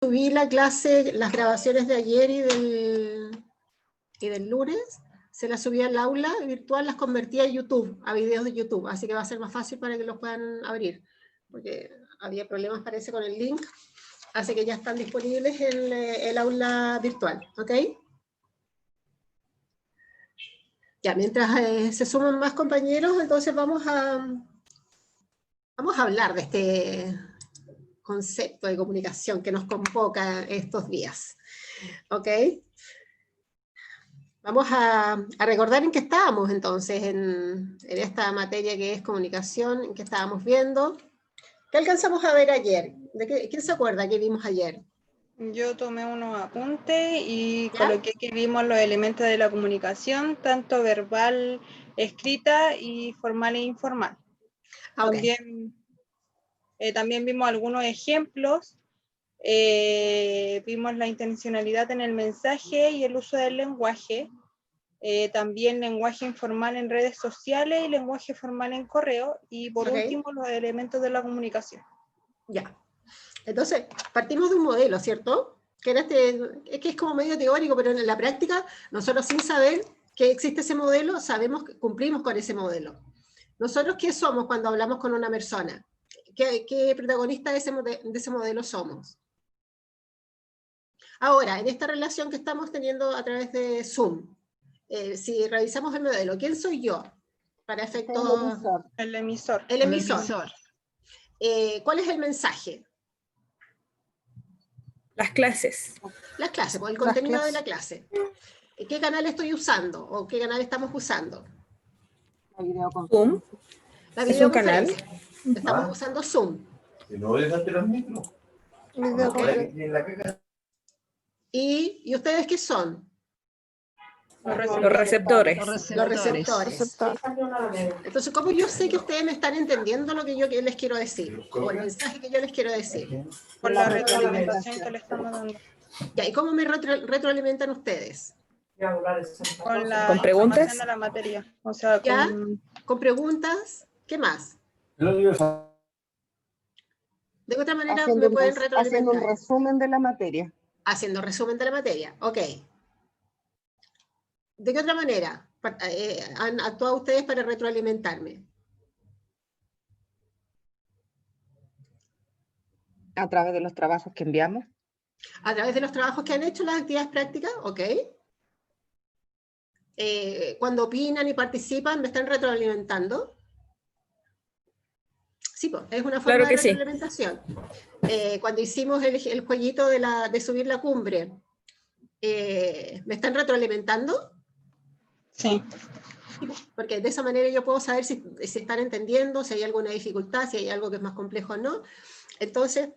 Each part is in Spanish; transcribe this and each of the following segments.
Subí la clase, las grabaciones de ayer y del lunes, se las subí al aula virtual, las convertí a YouTube, a videos de YouTube, así que va a ser más fácil para que los puedan abrir, porque había problemas parece con el link, así que ya están disponibles en el aula virtual, ¿ok? Ya, mientras se suman más compañeros, entonces vamos a hablar de este concepto de comunicación que nos convoca estos días, ¿ok? Vamos a recordar en qué estábamos entonces, en esta materia que es comunicación, en qué estábamos viendo. ¿Qué alcanzamos a ver ayer? ¿Quién se acuerda qué vimos ayer? Yo tomé unos apuntes y ¿Ya? coloqué que vimos los elementos de la comunicación, tanto verbal, escrita y formal e informal. Okay. También vimos algunos ejemplos, vimos la intencionalidad en el mensaje y el uso del lenguaje, también lenguaje informal en redes sociales y lenguaje formal en correo, y por último los elementos de la comunicación. Ya. Entonces, partimos de un modelo, ¿cierto? Que era es que es como medio teórico, pero en la práctica, nosotros sin saber que existe ese modelo, sabemos que cumplimos con ese modelo. ¿Nosotros qué somos cuando hablamos con una persona? ¿Qué protagonista de ese modelo somos? Ahora, en esta relación que estamos teniendo a través de Zoom, si revisamos el modelo, ¿quién soy yo? Para efectos... El emisor. El emisor. ¿Cuál es el mensaje? Las clases. Las clases, pues el contenido de la clase. ¿Qué canal estoy usando? ¿O qué canal estamos usando? La videoconferencia. Zoom. La videoconferencia. ¿Es un canal? Estamos usando Zoom. No dejaste los micros. ¿Y ustedes qué son? Los receptores. Los receptores. Entonces, ¿cómo yo sé que ustedes me están entendiendo lo que yo les quiero decir? O el mensaje que yo les quiero decir. Por la retroalimentación que le estamos dando. Ya, ¿y cómo me retroalimentan ustedes? Con preguntas de la materia. O sea, ¿Ya? ¿Con preguntas? ¿Qué más? ¿De qué otra manera me pueden retroalimentar? Haciendo un resumen de la materia. Haciendo resumen de la materia, ok. ¿De qué otra manera han actuado ustedes para retroalimentarme? A través de los trabajos que enviamos. A través de los trabajos que han hecho, las actividades prácticas, ok. Cuando opinan y participan, ¿me están retroalimentando? Sí, pues, es una forma Claro que de sí. retroalimentación. Cuando hicimos el jueguito de subir la cumbre, ¿me están retroalimentando? Sí. Porque de esa manera yo puedo saber si están entendiendo, si hay alguna dificultad, si hay algo que es más complejo o no. Entonces,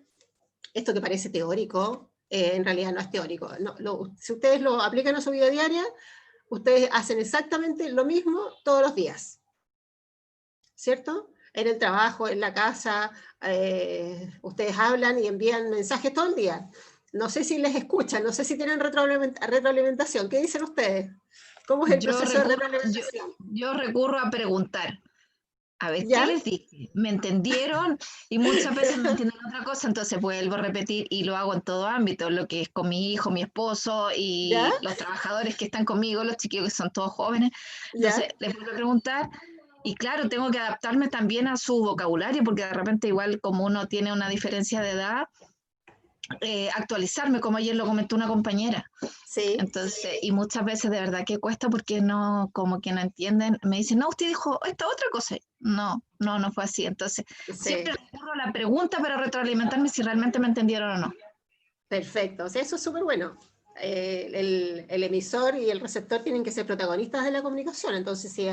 esto que parece teórico, en realidad no es teórico. No, si ustedes lo aplican a su vida diaria, ustedes hacen exactamente lo mismo todos los días. ¿Cierto? En el trabajo, en la casa, ustedes hablan y envían mensajes todo el día. No sé si les escuchan, no sé si tienen retroalimentación. ¿Qué dicen ustedes? ¿Cómo es el proceso de retroalimentación? Yo recurro a preguntar. A ver, ¿Ya? ¿qué les dije? ¿Me entendieron? Y muchas veces no entienden otra cosa, entonces vuelvo a repetir y lo hago en todo ámbito, lo que es con mi hijo, mi esposo y ¿Ya? los trabajadores que están conmigo, los chiquillos que son todos jóvenes. Entonces, les vuelvo a preguntar y claro, tengo que adaptarme también a su vocabulario porque de repente igual como uno tiene una diferencia de edad, actualizarme, como ayer lo comentó una compañera. Sí. Entonces, y muchas veces de verdad que cuesta porque no, como que no entienden, me dicen, no, usted dijo esta otra cosa. No fue así. Entonces, siempre recurro a la pregunta para retroalimentarme si realmente me entendieron o no. Perfecto, o sea, eso es súper bueno. El emisor y el receptor tienen que ser protagonistas de la comunicación, entonces si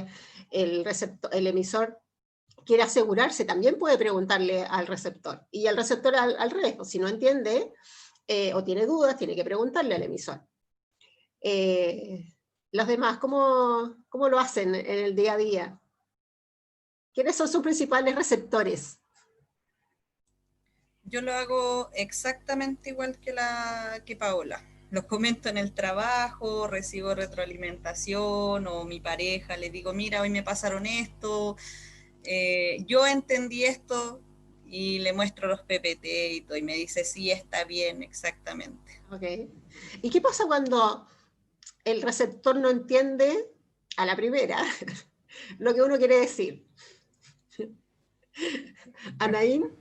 el emisor quiere asegurarse, también puede preguntarle al receptor, y el receptor al revés, pues, si no entiende o tiene dudas, tiene que preguntarle al emisor. Los demás, ¿cómo lo hacen en el día a día? ¿Quiénes son sus principales receptores? Yo lo hago exactamente igual que Paola. Los comento en el trabajo, recibo retroalimentación, o mi pareja le digo, mira, hoy me pasaron esto, yo entendí esto, y le muestro los PPT y todo, y me dice, sí, está bien, exactamente. Ok. ¿Y qué pasa cuando el receptor no entiende a la primera lo que uno quiere decir? Anaín.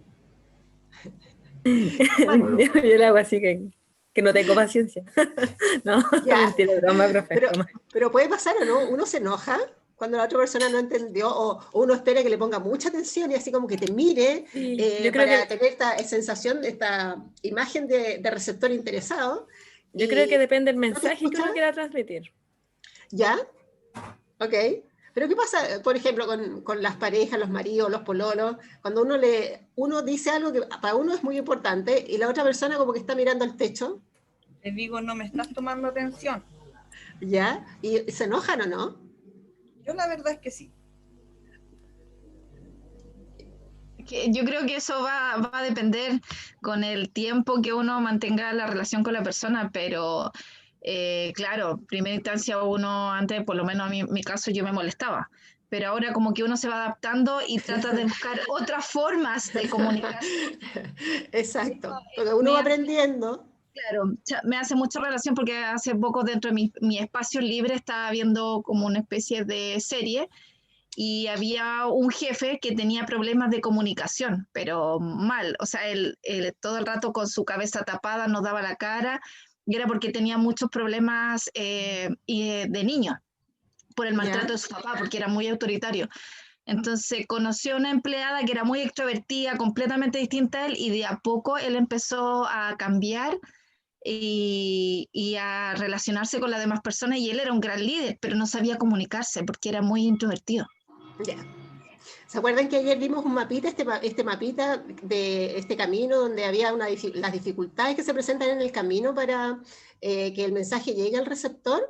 Yo le hago así que no tengo paciencia. No, Ya. mentira, broma, profe. Pero puede pasar o no, uno se enoja cuando la otra persona no entendió, o uno espera que le ponga mucha atención y así como que te mire, Sí, yo creo para que, tener esta sensación, esta imagen de receptor interesado. yo creo que depende del ¿No te mensaje que escucha? uno quiera transmitir. ¿Ya? Ok. Pero ¿qué pasa, por ejemplo, con las parejas, los maridos, los pololos, cuando uno dice algo que para uno es muy importante y la otra persona como que está mirando al techo, Les digo, no me estás tomando atención. ¿ya? Y se enojan o no? Yo la verdad es que sí. Yo creo que eso va a depender con el tiempo que uno mantenga la relación con la persona, pero claro, en primera instancia uno antes, por lo menos en mi caso, yo me molestaba, pero ahora como que uno se va adaptando y trata de buscar otras formas de comunicarse. Exacto, porque uno va aprendiendo. Claro, me hace mucha relación porque hace poco dentro de mi espacio libre estaba viendo como una especie de serie y había un jefe que tenía problemas de comunicación, pero mal, o sea, él todo el rato con su cabeza tapada no daba la cara y era porque tenía muchos problemas de niño por el maltrato de su papá, porque era muy autoritario. Entonces conoció a una empleada que era muy extrovertida, completamente distinta a él, y de a poco él empezó a cambiar y a relacionarse con las demás personas, y él era un gran líder, pero no sabía comunicarse porque era muy introvertido. Ya. ¿Se acuerdan que ayer vimos un mapita, este mapita de este camino donde había las dificultades que se presentan en el camino para que el mensaje llegue al receptor?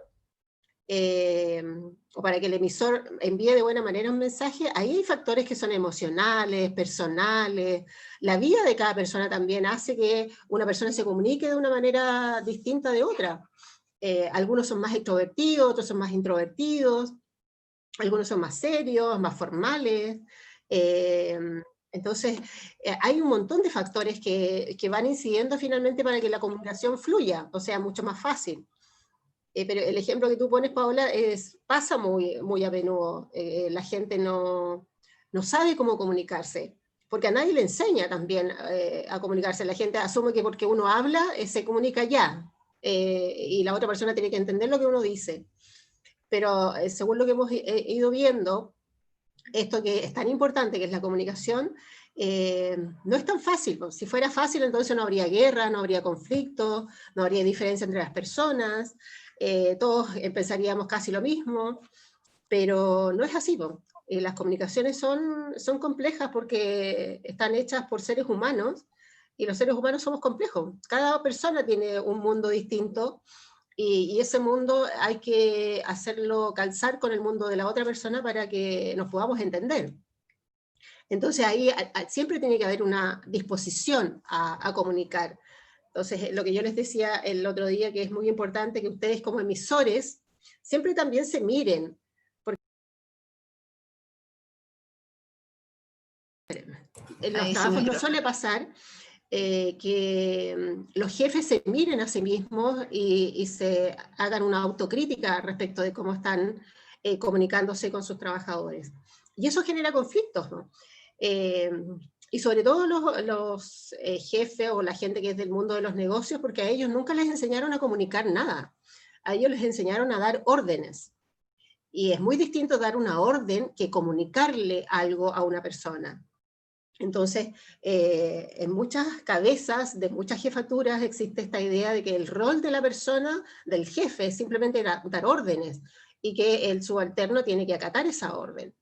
O para que el emisor envíe de buena manera un mensaje? Ahí hay factores que son emocionales, personales. La vida de cada persona también hace que una persona se comunique de una manera distinta de otra. Algunos son más extrovertidos, otros son más introvertidos, algunos son más serios, más formales. Entonces, hay un montón de factores que van incidiendo finalmente para que la comunicación fluya, o sea, mucho más fácil. Pero el ejemplo que tú pones, Paola, pasa muy a menudo. La gente no sabe cómo comunicarse, porque a nadie le enseña también a comunicarse. La gente asume que porque uno habla, se comunica ya, y la otra persona tiene que entender lo que uno dice. Pero según lo que hemos ido viendo, esto que es tan importante, que es la comunicación, no es tan fácil. Si fuera fácil, entonces no habría guerra, no habría conflicto, no habría diferencia entre las personas, todos pensaríamos casi lo mismo, pero no es así. Las comunicaciones son complejas porque están hechas por seres humanos, y los seres humanos somos complejos. Cada persona tiene un mundo distinto, y ese mundo hay que hacerlo calzar con el mundo de la otra persona para que nos podamos entender. Entonces ahí siempre tiene que haber una disposición a comunicar. Entonces, lo que yo les decía el otro día, que es muy importante que ustedes como emisores siempre también se miren, porque en los trabajos no suele pasar que los jefes se miren a sí mismos y se hagan una autocrítica respecto de cómo están comunicándose con sus trabajadores. Y eso genera conflictos, ¿no? Y sobre todo los jefes o la gente que es del mundo de los negocios, porque a ellos nunca les enseñaron a comunicar nada. A ellos les enseñaron a dar órdenes. Y es muy distinto dar una orden que comunicarle algo a una persona. Entonces, en muchas cabezas de muchas jefaturas existe esta idea de que el rol de la persona, del jefe, es simplemente dar órdenes, y que el subalterno tiene que acatar esa orden.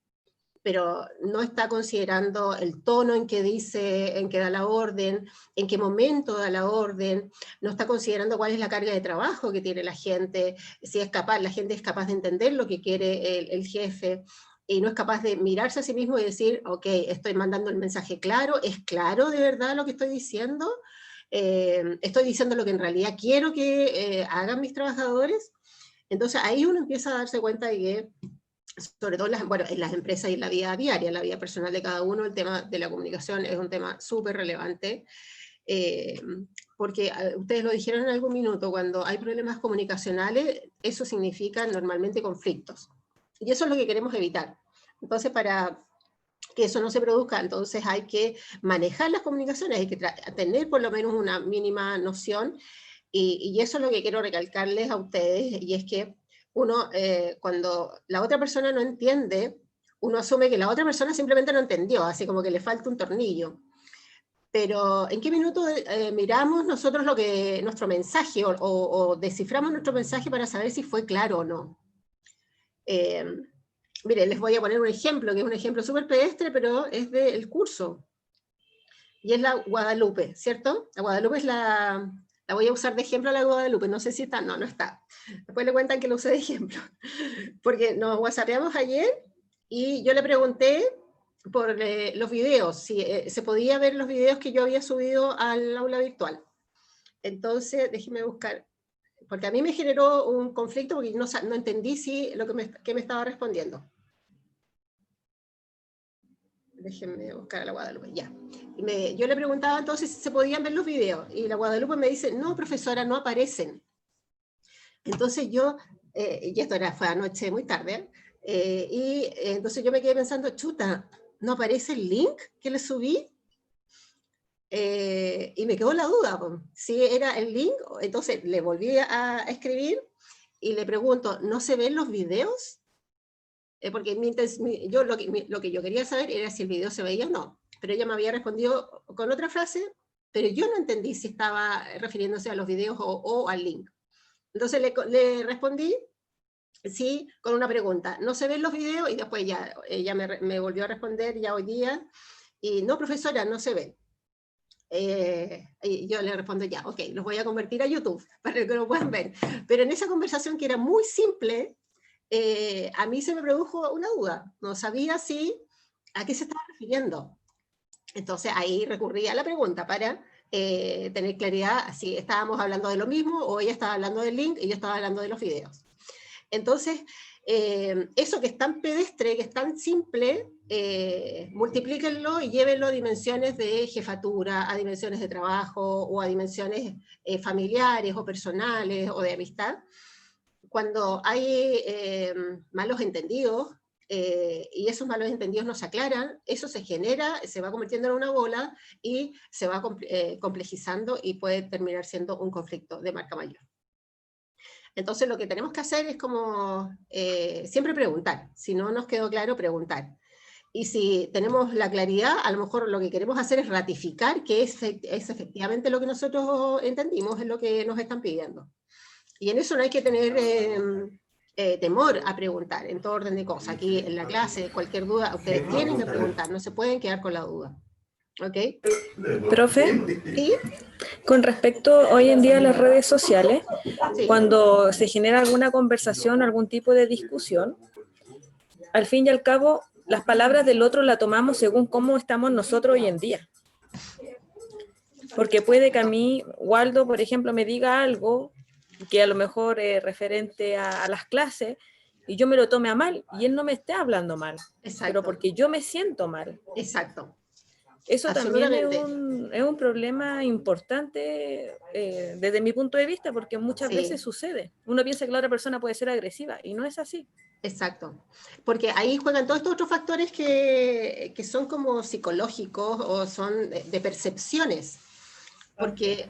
Pero no está considerando el tono en que dice, en que da la orden, en qué momento da la orden, no está considerando cuál es la carga de trabajo que tiene la gente, si la gente es capaz de entender lo que quiere el jefe, y no es capaz de mirarse a sí mismo y decir, ok, estoy mandando el mensaje claro, ¿es claro de verdad lo que estoy diciendo? ¿Estoy diciendo lo que en realidad quiero que hagan mis trabajadores? Entonces ahí uno empieza a darse cuenta de que sobre todo bueno, en las empresas y en la vida diaria, en la vida personal de cada uno, el tema de la comunicación es un tema súper relevante, porque ustedes lo dijeron en algún minuto, cuando hay problemas comunicacionales, eso significa normalmente conflictos, y eso es lo que queremos evitar. Entonces, para que eso no se produzca, entonces hay que manejar las comunicaciones, hay que tener por lo menos una mínima noción, y eso es lo que quiero recalcarles a ustedes, y es que uno, cuando la otra persona no entiende, uno asume que la otra persona simplemente no entendió, así como que le falta un tornillo. Pero ¿en qué minuto miramos nosotros nuestro mensaje o desciframos nuestro mensaje para saber si fue claro o no? Miren, les voy a poner un ejemplo, que es un ejemplo súper pedestre, pero es del curso. Y es la Guadalupe, ¿cierto? La Guadalupe es la voy a usar de ejemplo a la Guadalupe, no sé si está, no está. Después le cuentan que lo usé de ejemplo. Porque nos whatsappeamos ayer y yo le pregunté por los videos, si se podía ver los videos que yo había subido al aula virtual. Entonces, déjenme buscar, porque a mí me generó un conflicto porque no entendí qué me estaba respondiendo. Déjenme buscar a la Guadalupe, ya. Yo le preguntaba entonces si se podían ver los videos, y la Guadalupe me dice, no, profesora, no aparecen. Entonces yo, y esto fue anoche muy tarde, y entonces yo me quedé pensando, chuta, ¿no aparece el link que le subí? Y me quedó la duda, si era el link. Entonces le volví a escribir, y le pregunto, ¿no se ven los videos? Porque lo que yo quería saber era si el video se veía o no, pero ella me había respondido con otra frase, pero yo no entendí si estaba refiriéndose a los videos o al link. Entonces le respondí, sí, con una pregunta, ¿no se ven los videos? Y después ya ella me volvió a responder ya hoy día, y no, profesora, no se ven. Y yo le respondo, ya, ok, los voy a convertir a YouTube, para que lo puedan ver. Pero en esa conversación, que era muy simple, a mí se me produjo una duda, no sabía a qué se estaba refiriendo. Entonces ahí recurrí a la pregunta para tener claridad si estábamos hablando de lo mismo, o ella estaba hablando del link y yo estaba hablando de los videos. Entonces, eso que es tan pedestre, que es tan simple, multiplíquenlo y llévenlo a dimensiones de jefatura, a dimensiones de trabajo, o a dimensiones familiares o personales o de amistad. Cuando hay malos entendidos, y esos malos entendidos no se aclaran, eso se genera, se va convirtiendo en una bola, y se va complejizando, y puede terminar siendo un conflicto de marca mayor. Entonces lo que tenemos que hacer es como siempre preguntar. Si no nos quedó claro, preguntar. Y si tenemos la claridad, a lo mejor lo que queremos hacer es ratificar que es efectivamente lo que nosotros entendimos, es lo que nos están pidiendo. Y en eso no hay que tener temor a preguntar, en todo orden de cosas. Aquí en la clase, cualquier duda, ustedes tienen que preguntar, no se pueden quedar con la duda. ¿Ok? Profe, ¿Sí? con respecto hoy en día a las redes sociales, Sí. cuando se genera alguna conversación, algún tipo de discusión, al fin y al cabo, las palabras del otro la tomamos según cómo estamos nosotros hoy en día. Porque puede que a mí, Waldo, por ejemplo, me diga algo que a lo mejor es referente a las clases, y yo me lo tome a mal, y él no me esté hablando mal, Exacto. pero porque yo me siento mal. Exacto. Eso también es un problema importante desde mi punto de vista, porque muchas veces sucede. Uno piensa que la otra persona puede ser agresiva, y no es así. Exacto, porque ahí juegan todos estos otros factores que son como psicológicos, o son de percepciones, porque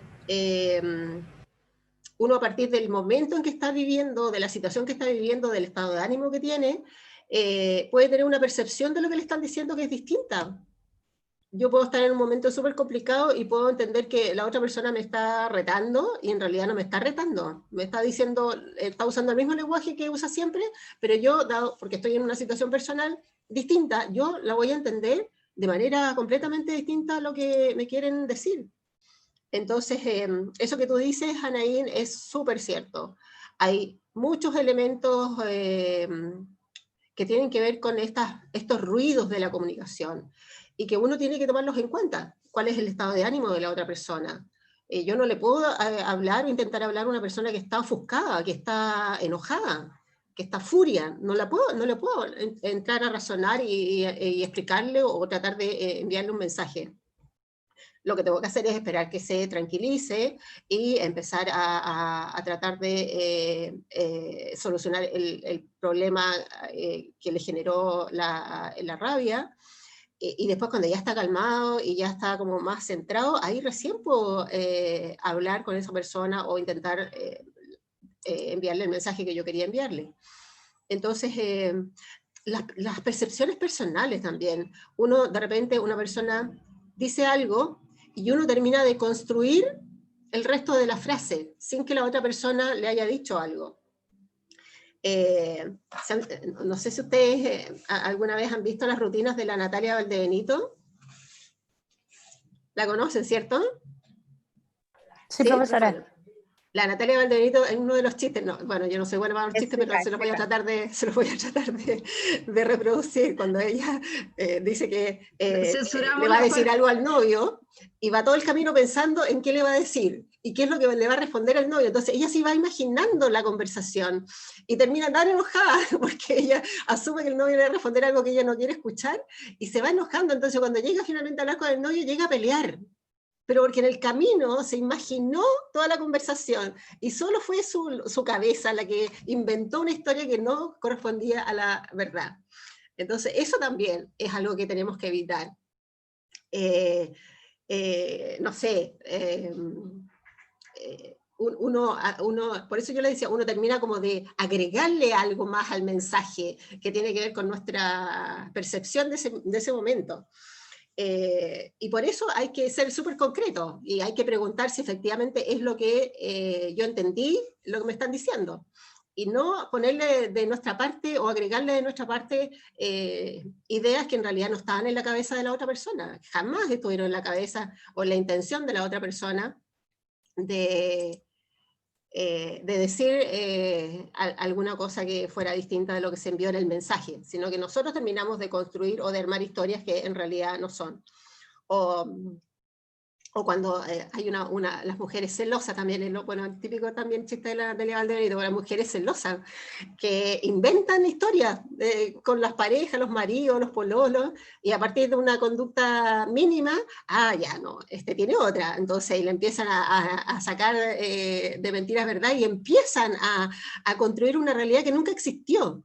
uno, a partir del momento en que está viviendo, de la situación que está viviendo, del estado de ánimo que tiene, puede tener una percepción de lo que le están diciendo que es distinta. Yo puedo estar en un momento súper complicado y puedo entender que la otra persona me está retando, y en realidad no me está retando. Me está diciendo, está usando el mismo lenguaje que usa siempre, pero yo, porque estoy en una situación personal distinta, yo la voy a entender de manera completamente distinta a lo que me quieren decir. Entonces, eso que tú dices, Anaín, es súper cierto. Hay muchos elementos que tienen que ver con estos ruidos de la comunicación, y que uno tiene que tomarlos en cuenta. ¿Cuál es el estado de ánimo de la otra persona? Yo no le puedo hablar o intentar hablar a una persona que está ofuscada, que está enojada. está furia, no le puedo entrar a razonar y explicarle o tratar de enviarle un mensaje. Lo que tengo que hacer es esperar que se tranquilice y empezar a tratar de solucionar el problema que le generó la rabia, y después cuando ya está calmado y ya está como más centrado, ahí recién puedo hablar con esa persona o intentar enviarle el mensaje que yo quería enviarle. Entonces, las percepciones personales también. Uno, de repente, una persona dice algo y uno termina de construir el resto de la frase sin que la otra persona le haya dicho algo. No sé si ustedes alguna vez han visto las rutinas de la Natalia Valdebenito. ¿La conocen, cierto? Sí, profesora. La Natalia Valdebenito, en uno de los chistes, no, bueno, yo no soy buena para los chistes, pero se los voy a tratar de reproducir, cuando ella dice que le va a decir algo al novio, y va todo el camino pensando en qué le va a decir, y qué es lo que le va a responder al novio. Entonces ella se va imaginando la conversación, y termina tan enojada, porque ella asume que el novio le va a responder algo que ella no quiere escuchar, y se va enojando. Entonces cuando llega finalmente a hablar con el novio, llega a pelear, pero porque en el camino se imaginó toda la conversación, y solo fue su cabeza la que inventó una historia que no correspondía a la verdad. Entonces, eso también es algo que tenemos que evitar. No sé, por eso yo le decía, uno termina como de agregarle algo más al mensaje, que tiene que ver con nuestra percepción de ese momento. Y por eso hay que ser súper concreto y hay que preguntar si efectivamente es lo que yo entendí, lo que me están diciendo, y no ponerle de nuestra parte o agregarle de nuestra parte ideas que en realidad no estaban en la cabeza de la otra persona, jamás estuvieron en la cabeza o en la intención de la otra persona de decir alguna cosa que fuera distinta de lo que se envió en el mensaje, sino que nosotros terminamos de construir o de armar historias que en realidad no son. O cuando hay las mujeres celosas también, bueno, el típico también chiste de la Valdebenito, las mujeres celosas, que inventan historias con las parejas, los maridos, los pololos, y a partir de una conducta mínima, ya no, este tiene otra, entonces le empiezan a sacar de mentiras verdad y empiezan a construir una realidad que nunca existió.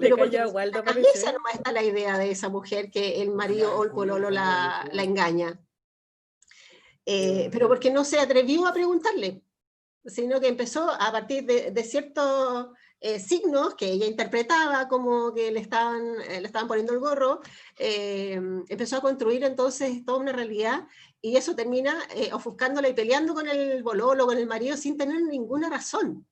Pero porque en la cabeza no está la idea de esa mujer que el marido o el pololo la engaña. Pero porque no se atrevió a preguntarle, sino que empezó a partir de ciertos signos que ella interpretaba como que le estaban poniendo el gorro, empezó a construir entonces toda una realidad, y eso termina ofuscándola y peleando con el bololo, con el marido, sin tener ninguna razón.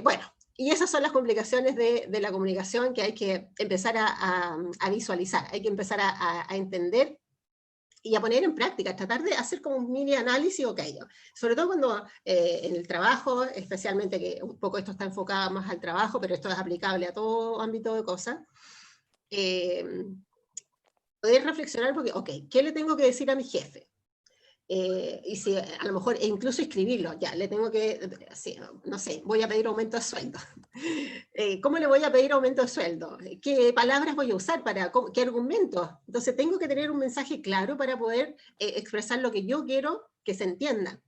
Bueno, y esas son las complicaciones de la comunicación que hay que empezar a visualizar, hay que empezar a entender y a poner en práctica, tratar de hacer como un mini análisis, sobre todo cuando en el trabajo, especialmente que un poco esto está enfocado más al trabajo, pero esto es aplicable a todo ámbito de cosas, poder reflexionar porque, ¿qué le tengo que decir a mi jefe? Y si a lo mejor, incluso escribirlo, le tengo que, no sé, voy a pedir aumento de sueldo. ¿Cómo le voy a pedir aumento de sueldo? ¿Qué palabras voy a usar? ¿Qué argumentos? Entonces tengo que tener un mensaje claro para poder expresar lo que yo quiero que se entienda.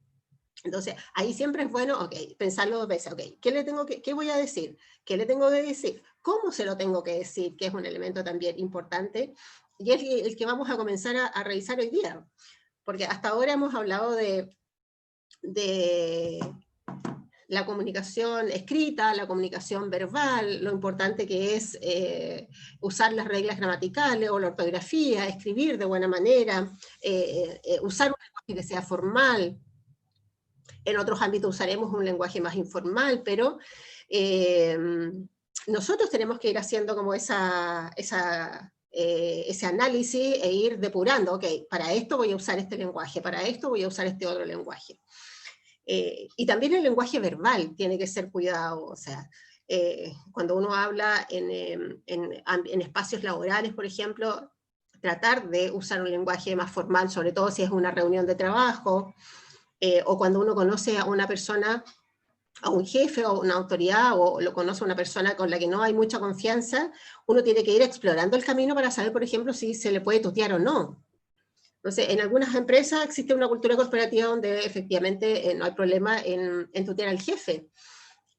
Entonces, ahí siempre es bueno, pensarlo dos veces, ¿qué voy a decir? ¿Qué le tengo que decir? ¿Cómo se lo tengo que decir? Que es un elemento también importante, y es el que vamos a comenzar a revisar hoy día. Porque hasta ahora hemos hablado de la comunicación escrita, la comunicación verbal, lo importante que es usar las reglas gramaticales o la ortografía, escribir de buena manera, usar un lenguaje que sea formal. En otros ámbitos usaremos un lenguaje más informal, pero nosotros tenemos que ir haciendo como ese análisis e ir depurando, para esto voy a usar este lenguaje, para esto voy a usar este otro lenguaje. Y también el lenguaje verbal tiene que ser cuidado, o sea, cuando uno habla en espacios laborales, por ejemplo, tratar de usar un lenguaje más formal, sobre todo si es una reunión de trabajo, o cuando uno conoce a una persona a un jefe o una autoridad, o lo conoce una persona con la que no hay mucha confianza, uno tiene que ir explorando el camino para saber, por ejemplo, si se le puede tutear o no. Entonces, en algunas empresas existe una cultura corporativa donde efectivamente no hay problema en tutear al jefe,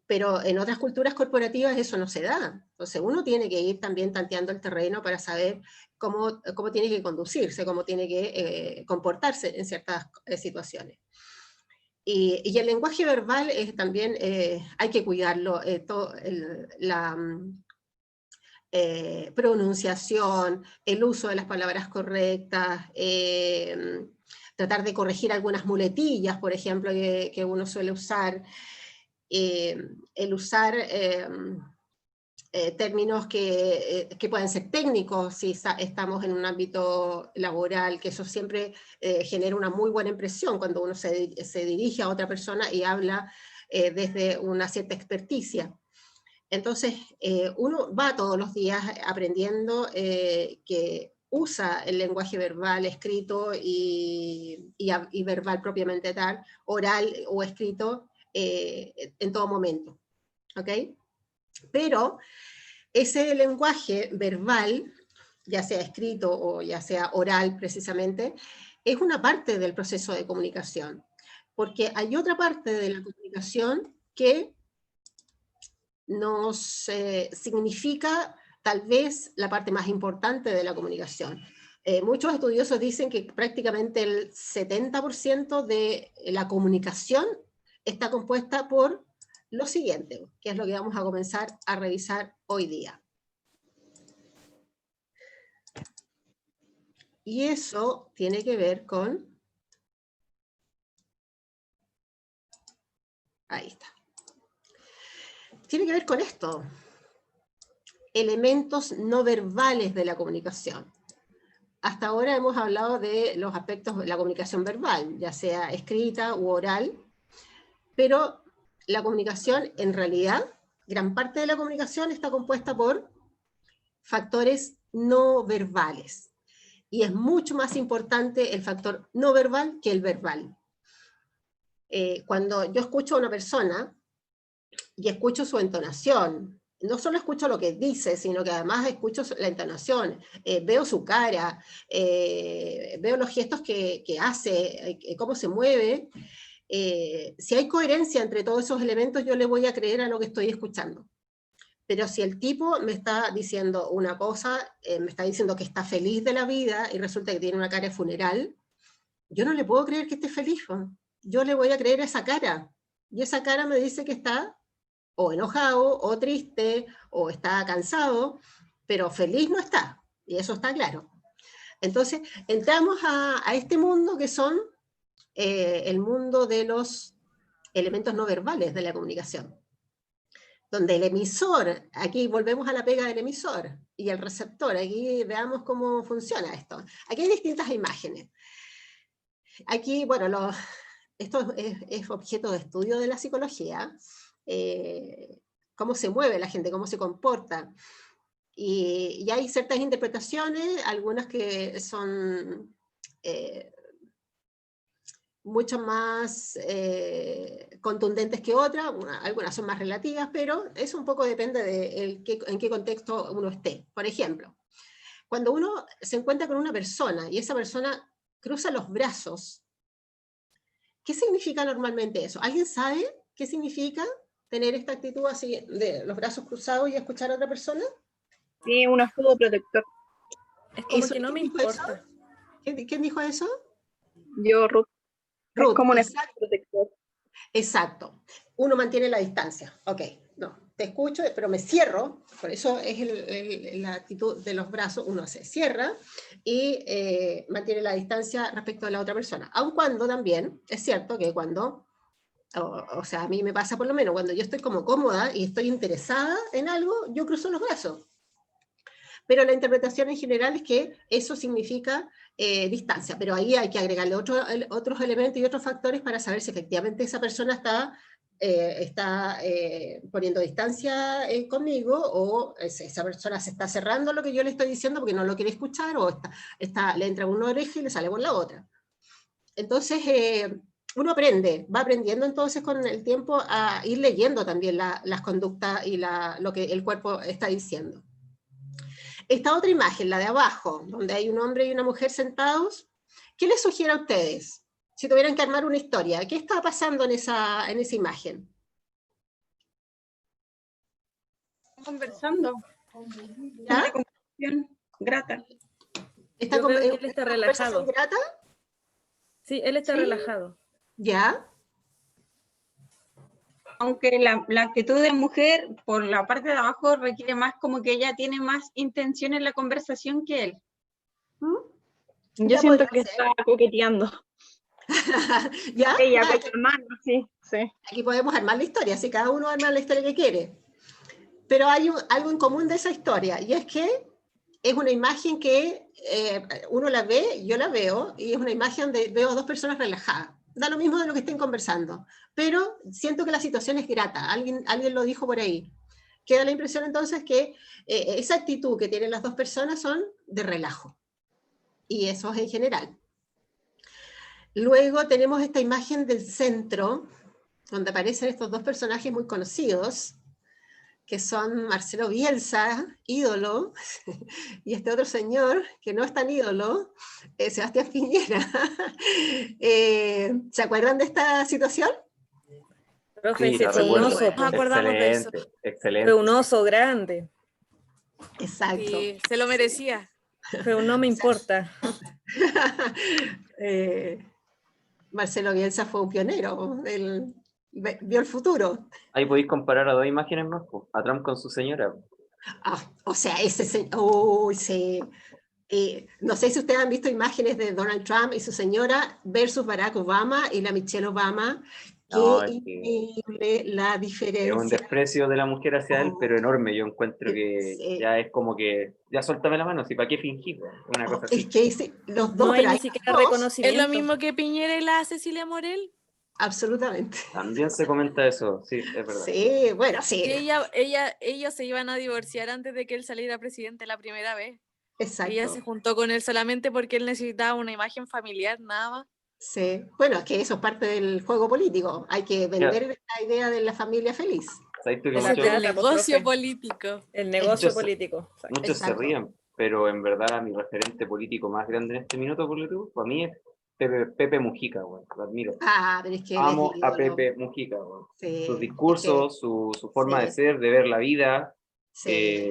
pero en otras culturas corporativas eso no se da. Entonces uno tiene que ir también tanteando el terreno para saber cómo tiene que conducirse, cómo tiene que comportarse en ciertas situaciones. Y el lenguaje verbal también hay que cuidarlo, la pronunciación, el uso de las palabras correctas, tratar de corregir algunas muletillas, por ejemplo, que uno suele usar, el usar términos que pueden ser técnicos si estamos en un ámbito laboral, que eso siempre genera una muy buena impresión cuando uno se dirige a otra persona y habla desde una cierta experticia. Entonces, uno va todos los días aprendiendo que usa el lenguaje verbal, escrito y verbal propiamente tal, oral o escrito, en todo momento, ¿ok? Pero ese lenguaje verbal, ya sea escrito o ya sea oral precisamente, es una parte del proceso de comunicación, porque hay otra parte de la comunicación que nos significa tal vez la parte más importante de la comunicación. Muchos estudiosos dicen que prácticamente el 70% de la comunicación está compuesta por lo siguiente, que es lo que vamos a comenzar a revisar hoy día. Y eso tiene que ver con... Ahí está. Tiene que ver con esto. Elementos no verbales de la comunicación. Hasta ahora hemos hablado de los aspectos de la comunicación verbal, ya sea escrita u oral, pero la comunicación, en realidad, gran parte de la comunicación está compuesta por factores no verbales. Y es mucho más importante el factor no verbal que el verbal. Cuando yo escucho a una persona y escucho su entonación, no solo escucho lo que dice, sino que además escucho la entonación, veo su cara, veo los gestos que hace, cómo se mueve. Si hay coherencia entre todos esos elementos, yo le voy a creer a lo que estoy escuchando. Pero si el tipo me está diciendo una cosa, me está diciendo que está feliz de la vida y resulta que tiene una cara de funeral, yo no le puedo creer que esté feliz. Yo le voy a creer esa cara. Y esa cara me dice que está o enojado, o triste, o está cansado, pero feliz no está. Y eso está claro. Entonces, entramos a este mundo que son el mundo de los elementos no verbales de la comunicación, donde el emisor, aquí volvemos a la pega del emisor, y el receptor, aquí veamos cómo funciona esto. Aquí hay distintas imágenes. Aquí, bueno, esto es objeto de estudio de la psicología, cómo se mueve la gente, cómo se comporta. Y hay ciertas interpretaciones, algunas que son mucho más contundentes que otras, algunas son más relativas, pero eso un poco depende de en qué contexto uno esté. Por ejemplo, cuando uno se encuentra con una persona y esa persona cruza los brazos, ¿qué significa normalmente eso? ¿Alguien sabe qué significa tener esta actitud así de los brazos cruzados y escuchar a otra persona? Sí, un escudo protector. Es como que no me importa. ¿Quién dijo eso? Yo, Ruth. Ruth, es como un exacto. escudo protector. Exacto. Uno mantiene la distancia. Ok, no, te escucho, pero me cierro. Por eso es la actitud de los brazos. Uno se cierra y mantiene la distancia respecto a la otra persona. Aun cuando también es cierto que cuando... O sea, a mí me pasa por lo menos, cuando yo estoy como cómoda y estoy interesada en algo, yo cruzo los brazos. Pero la interpretación en general es que eso significa distancia, pero ahí hay que agregarle otros elementos y otros factores para saber si efectivamente esa persona está poniendo distancia conmigo, o esa persona se está cerrando lo que yo le estoy diciendo porque no lo quiere escuchar, o le entra una oreja y le sale por la otra. Entonces, uno aprende, va aprendiendo entonces con el tiempo a ir leyendo también las conductas y lo que el cuerpo está diciendo. Esta otra imagen, la de abajo, donde hay un hombre y una mujer sentados, ¿qué les sugiere a ustedes? Si tuvieran que armar una historia, ¿qué está pasando en esa imagen? Conversando. ¿Ya? Una conversación grata. Yo veo que él está relajado. Grata? Sí, él está ¿Sí? relajado. ¿Ya? Aunque la actitud de mujer, por la parte de abajo, requiere más como que ella tiene más intención en la conversación que él. Yo Ya siento podría que ser. está coqueteando. ¿Ya? Ella Ah, con la mano, sí, sí. aquí podemos armar la historia, así cada uno arma la historia que quiere. Pero hay algo en común de esa historia, y es que es una imagen que uno la ve, yo la veo, y es una imagen donde veo a dos personas relajadas. Da lo mismo de lo que estén conversando, pero siento que la situación es grata, alguien lo dijo por ahí. Queda la impresión entonces que esa actitud que tienen las dos personas son de relajo, y eso es en general. Luego tenemos esta imagen del centro, donde aparecen estos dos personajes muy conocidos, que son Marcelo Bielsa, ídolo, y este otro señor, que no es tan ídolo, Sebastián Piñera. ¿Se acuerdan de esta situación? Profe, Sí, sí, lo fue un recuerdo. oso. Nos acordamos de eso. Excelente, excelente. Fue un oso grande. Exacto. Sí, se lo merecía. Fue un no me importa. Marcelo Bielsa fue un pionero, él vio el futuro. Ahí podéis comparar a dos imágenes más, po, a Trump con su señora. O sea, ese señor, sí. No sé si ustedes han visto imágenes de Donald Trump y su señora versus Barack Obama y la Michelle Obama. Qué No, es increíble la es un diferencia. desprecio de la mujer hacia él, pero enorme. Yo encuentro que Sí. ya es como que, ya suéltame la mano, si para qué fingir, una cosa Es así. que los dos, No hay pero ni hay siquiera dos, Es reconocimiento. lo mismo que Piñera y la Cecilia Morel. absolutamente. También se comenta eso, sí, es verdad. Sí, bueno, sí, Que ellos se iban a divorciar antes de que él saliera presidente la primera vez. Ella exacto. se juntó con él solamente porque él necesitaba una imagen familiar, nada más. Sí. Bueno, es que eso es parte del juego político. Hay que Ya, vender la idea de la familia feliz. sabes tú que De la Ese es el plata, pues, negocio profe. político. El negocio muchos, político. muchos se Exacto. ríen, pero en verdad mi referente político más grande en este minuto, por tú, para mí es Pepe Mujica, güey, lo admiro. Ah, pero es que él es Amo a ídolo. Pepe Mujica, güey. Sí, Sus es que, discursos, su forma de sí, ser, de ver la vida, sí,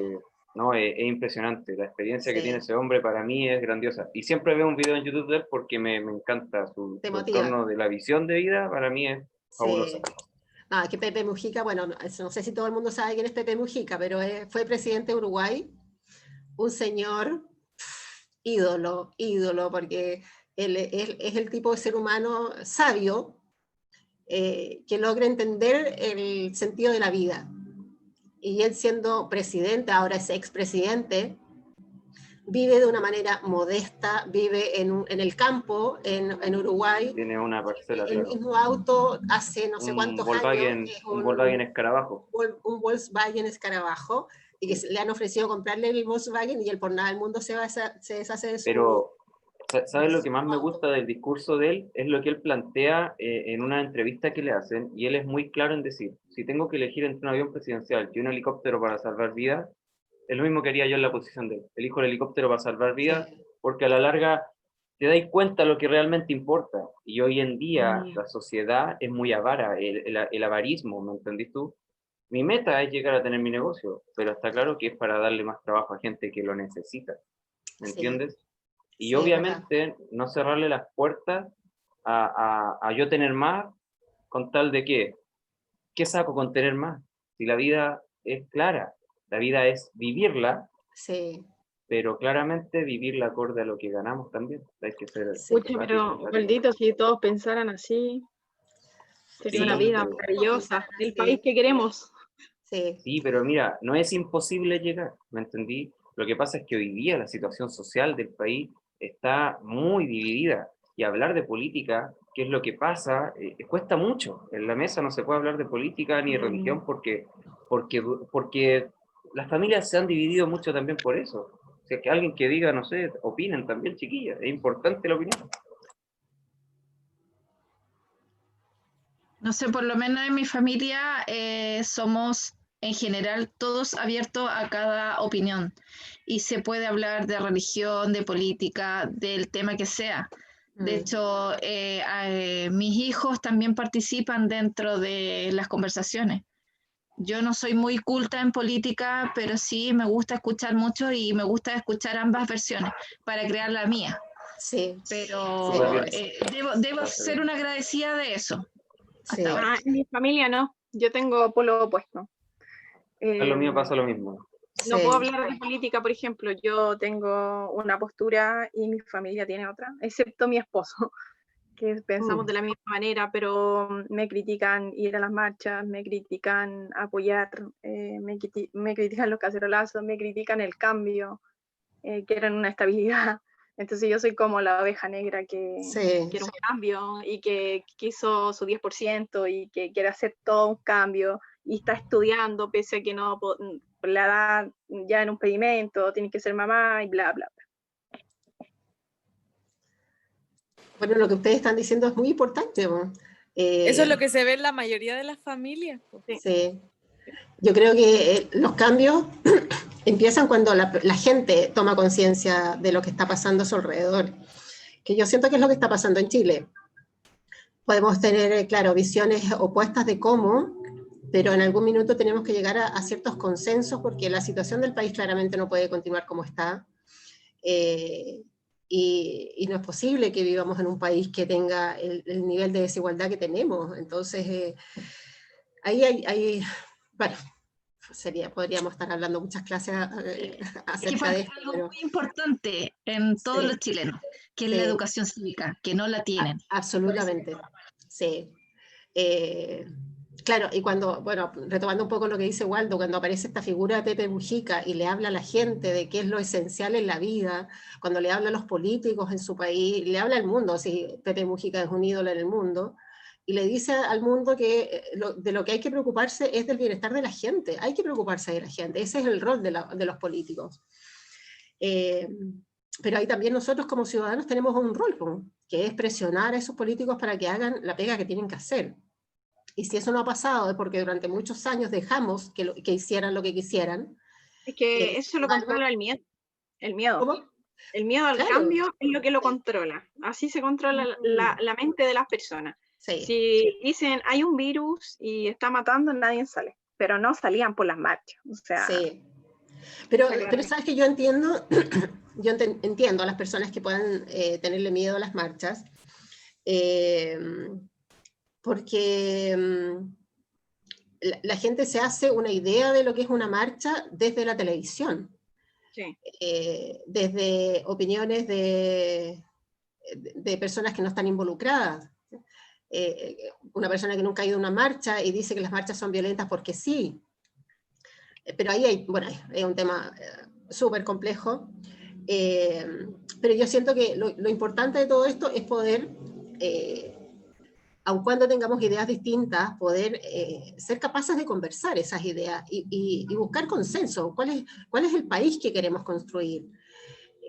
no, es impresionante. La experiencia que tiene sí. ese hombre para mí es grandiosa. Y siempre veo un video en YouTube de él porque me encanta su Te motiva. entorno de la visión de vida, para mí es fabulosa. Sí. No, es que Pepe Mujica, bueno, no sé si todo el mundo sabe quién es Pepe Mujica, pero fue presidente de Uruguay, un señor ídolo, porque él es el tipo de ser humano sabio que logra entender el sentido de la vida. Y él siendo presidente, ahora es expresidente, vive de una manera modesta, vive en el campo, en Uruguay. Tiene una parcela, El claro. mismo auto hace no sé cuántos años, es Un Volkswagen Escarabajo. un Volkswagen Escarabajo, y que le han ofrecido comprarle el Volkswagen y él por nada del mundo se deshace de su... Pero, ¿sabes lo que más me auto. gusta del discurso de él? Es lo que él plantea en una entrevista que le hacen, y él es muy claro en decir, si tengo que elegir entre un avión presidencial y un helicóptero para salvar vidas, es lo mismo que haría yo en la posición de él. Elijo el helicóptero para salvar vidas, Sí. porque a la larga te dais cuenta de lo que realmente importa. Y hoy en día Mm. la sociedad es muy avara, el avarismo, ¿me entendís tú? Mi meta es llegar a tener mi negocio, pero está claro que es para darle más trabajo a gente que lo necesita, ¿me Sí. entiendes? Y Sí, es obviamente no cerrarle las puertas a yo tener más con tal de que, ¿qué saco con tener más? Si la vida es clara, la vida es vivirla, Sí, pero claramente vivirla acorde a lo que ganamos también. Hay que ser sí. Pucha, empático, pero empático. maldito, si todos pensaran así, sería Sí, una vida pero- maravillosa. El sí. país que queremos. Sí, Sí, pero mira, no es imposible llegar, ¿me entendí? Lo que pasa es que hoy día la situación social del país está muy dividida y hablar de política, ¿qué es lo que pasa? Cuesta mucho. En la mesa no se puede hablar de política ni de religión porque las familias se han dividido mucho también por eso. O sea, que alguien que diga, no sé, opinen también, chiquillas, es importante la opinión. No sé, por lo menos en mi familia somos en general todos abiertos a cada opinión y se puede hablar de religión, de política, del tema que sea. De hecho, mis hijos también participan dentro de las conversaciones. Yo no soy muy culta en política, pero sí me gusta escuchar mucho y me gusta escuchar ambas versiones para crear la mía. Sí. Pero debo ser una agradecida de eso. Sí. En mi familia no, yo tengo polo opuesto. A lo mío pasa lo mismo. No puedo hablar de política, por ejemplo, yo tengo una postura y mi familia tiene otra, excepto mi esposo, que pensamos de la misma manera, pero me critican ir a las marchas, me critican apoyar, me critican los cacerolazos, me critican el cambio, quieren una estabilidad. Entonces yo soy como la oveja negra que quiere un cambio y que quiso su 10% y que quiere hacer todo un cambio y está estudiando pese a que no por la edad ya en un pedimento, tiene que ser mamá y bla, bla, bla. Bueno, lo que ustedes están diciendo es muy importante. Eso es lo que se ve en la mayoría de las familias. Sí. Yo creo que los cambios empiezan cuando la gente toma conciencia de lo que está pasando a su alrededor, que yo siento que es lo que está pasando en Chile. Podemos tener, claro, visiones opuestas de cómo, pero en algún minuto tenemos que llegar a ciertos consensos, porque la situación del país claramente no puede continuar como está, y no es posible que vivamos en un país que tenga el nivel de desigualdad que tenemos. Entonces, ahí hay bueno, podríamos estar hablando muchas clases acerca de esto. Algo muy importante en todos los chilenos, que es la educación cívica, que no la tienen. Absolutamente, sí. Claro, y cuando, bueno, retomando un poco lo que dice Waldo, cuando aparece esta figura de Pepe Mujica y le habla a la gente de qué es lo esencial en la vida, cuando le habla a los políticos en su país, le habla al mundo, si Pepe Mujica es un ídolo en el mundo, y le dice al mundo que de lo que hay que preocuparse es del bienestar de la gente, hay que preocuparse de la gente, ese es el rol de los políticos. Pero ahí también nosotros como ciudadanos tenemos un rol, que es presionar a esos políticos para que hagan la pega que tienen que hacer. Y si eso no ha pasado es porque durante muchos años dejamos que hicieran lo que quisieran. Es que eso lo controla el miedo. El miedo. ¿Cómo? El miedo al cambio es lo que lo controla. Así se controla la mente de las personas. Sí. Si dicen hay un virus y está matando, nadie sale. Pero no salían por las marchas. O sea, sí. Pero sabes que yo entiendo, entiendo a las personas que puedan tenerle miedo a las marchas, porque la gente se hace una idea de lo que es una marcha desde la televisión, desde opiniones de personas que no están involucradas. Una persona que nunca ha ido a una marcha y dice que las marchas son violentas porque sí. Pero ahí hay, bueno, es un tema súper complejo, pero yo siento que lo importante de todo esto es poder, aun cuando tengamos ideas distintas, poder ser capaces de conversar esas ideas y buscar consenso. ¿Cuál es el país que queremos construir?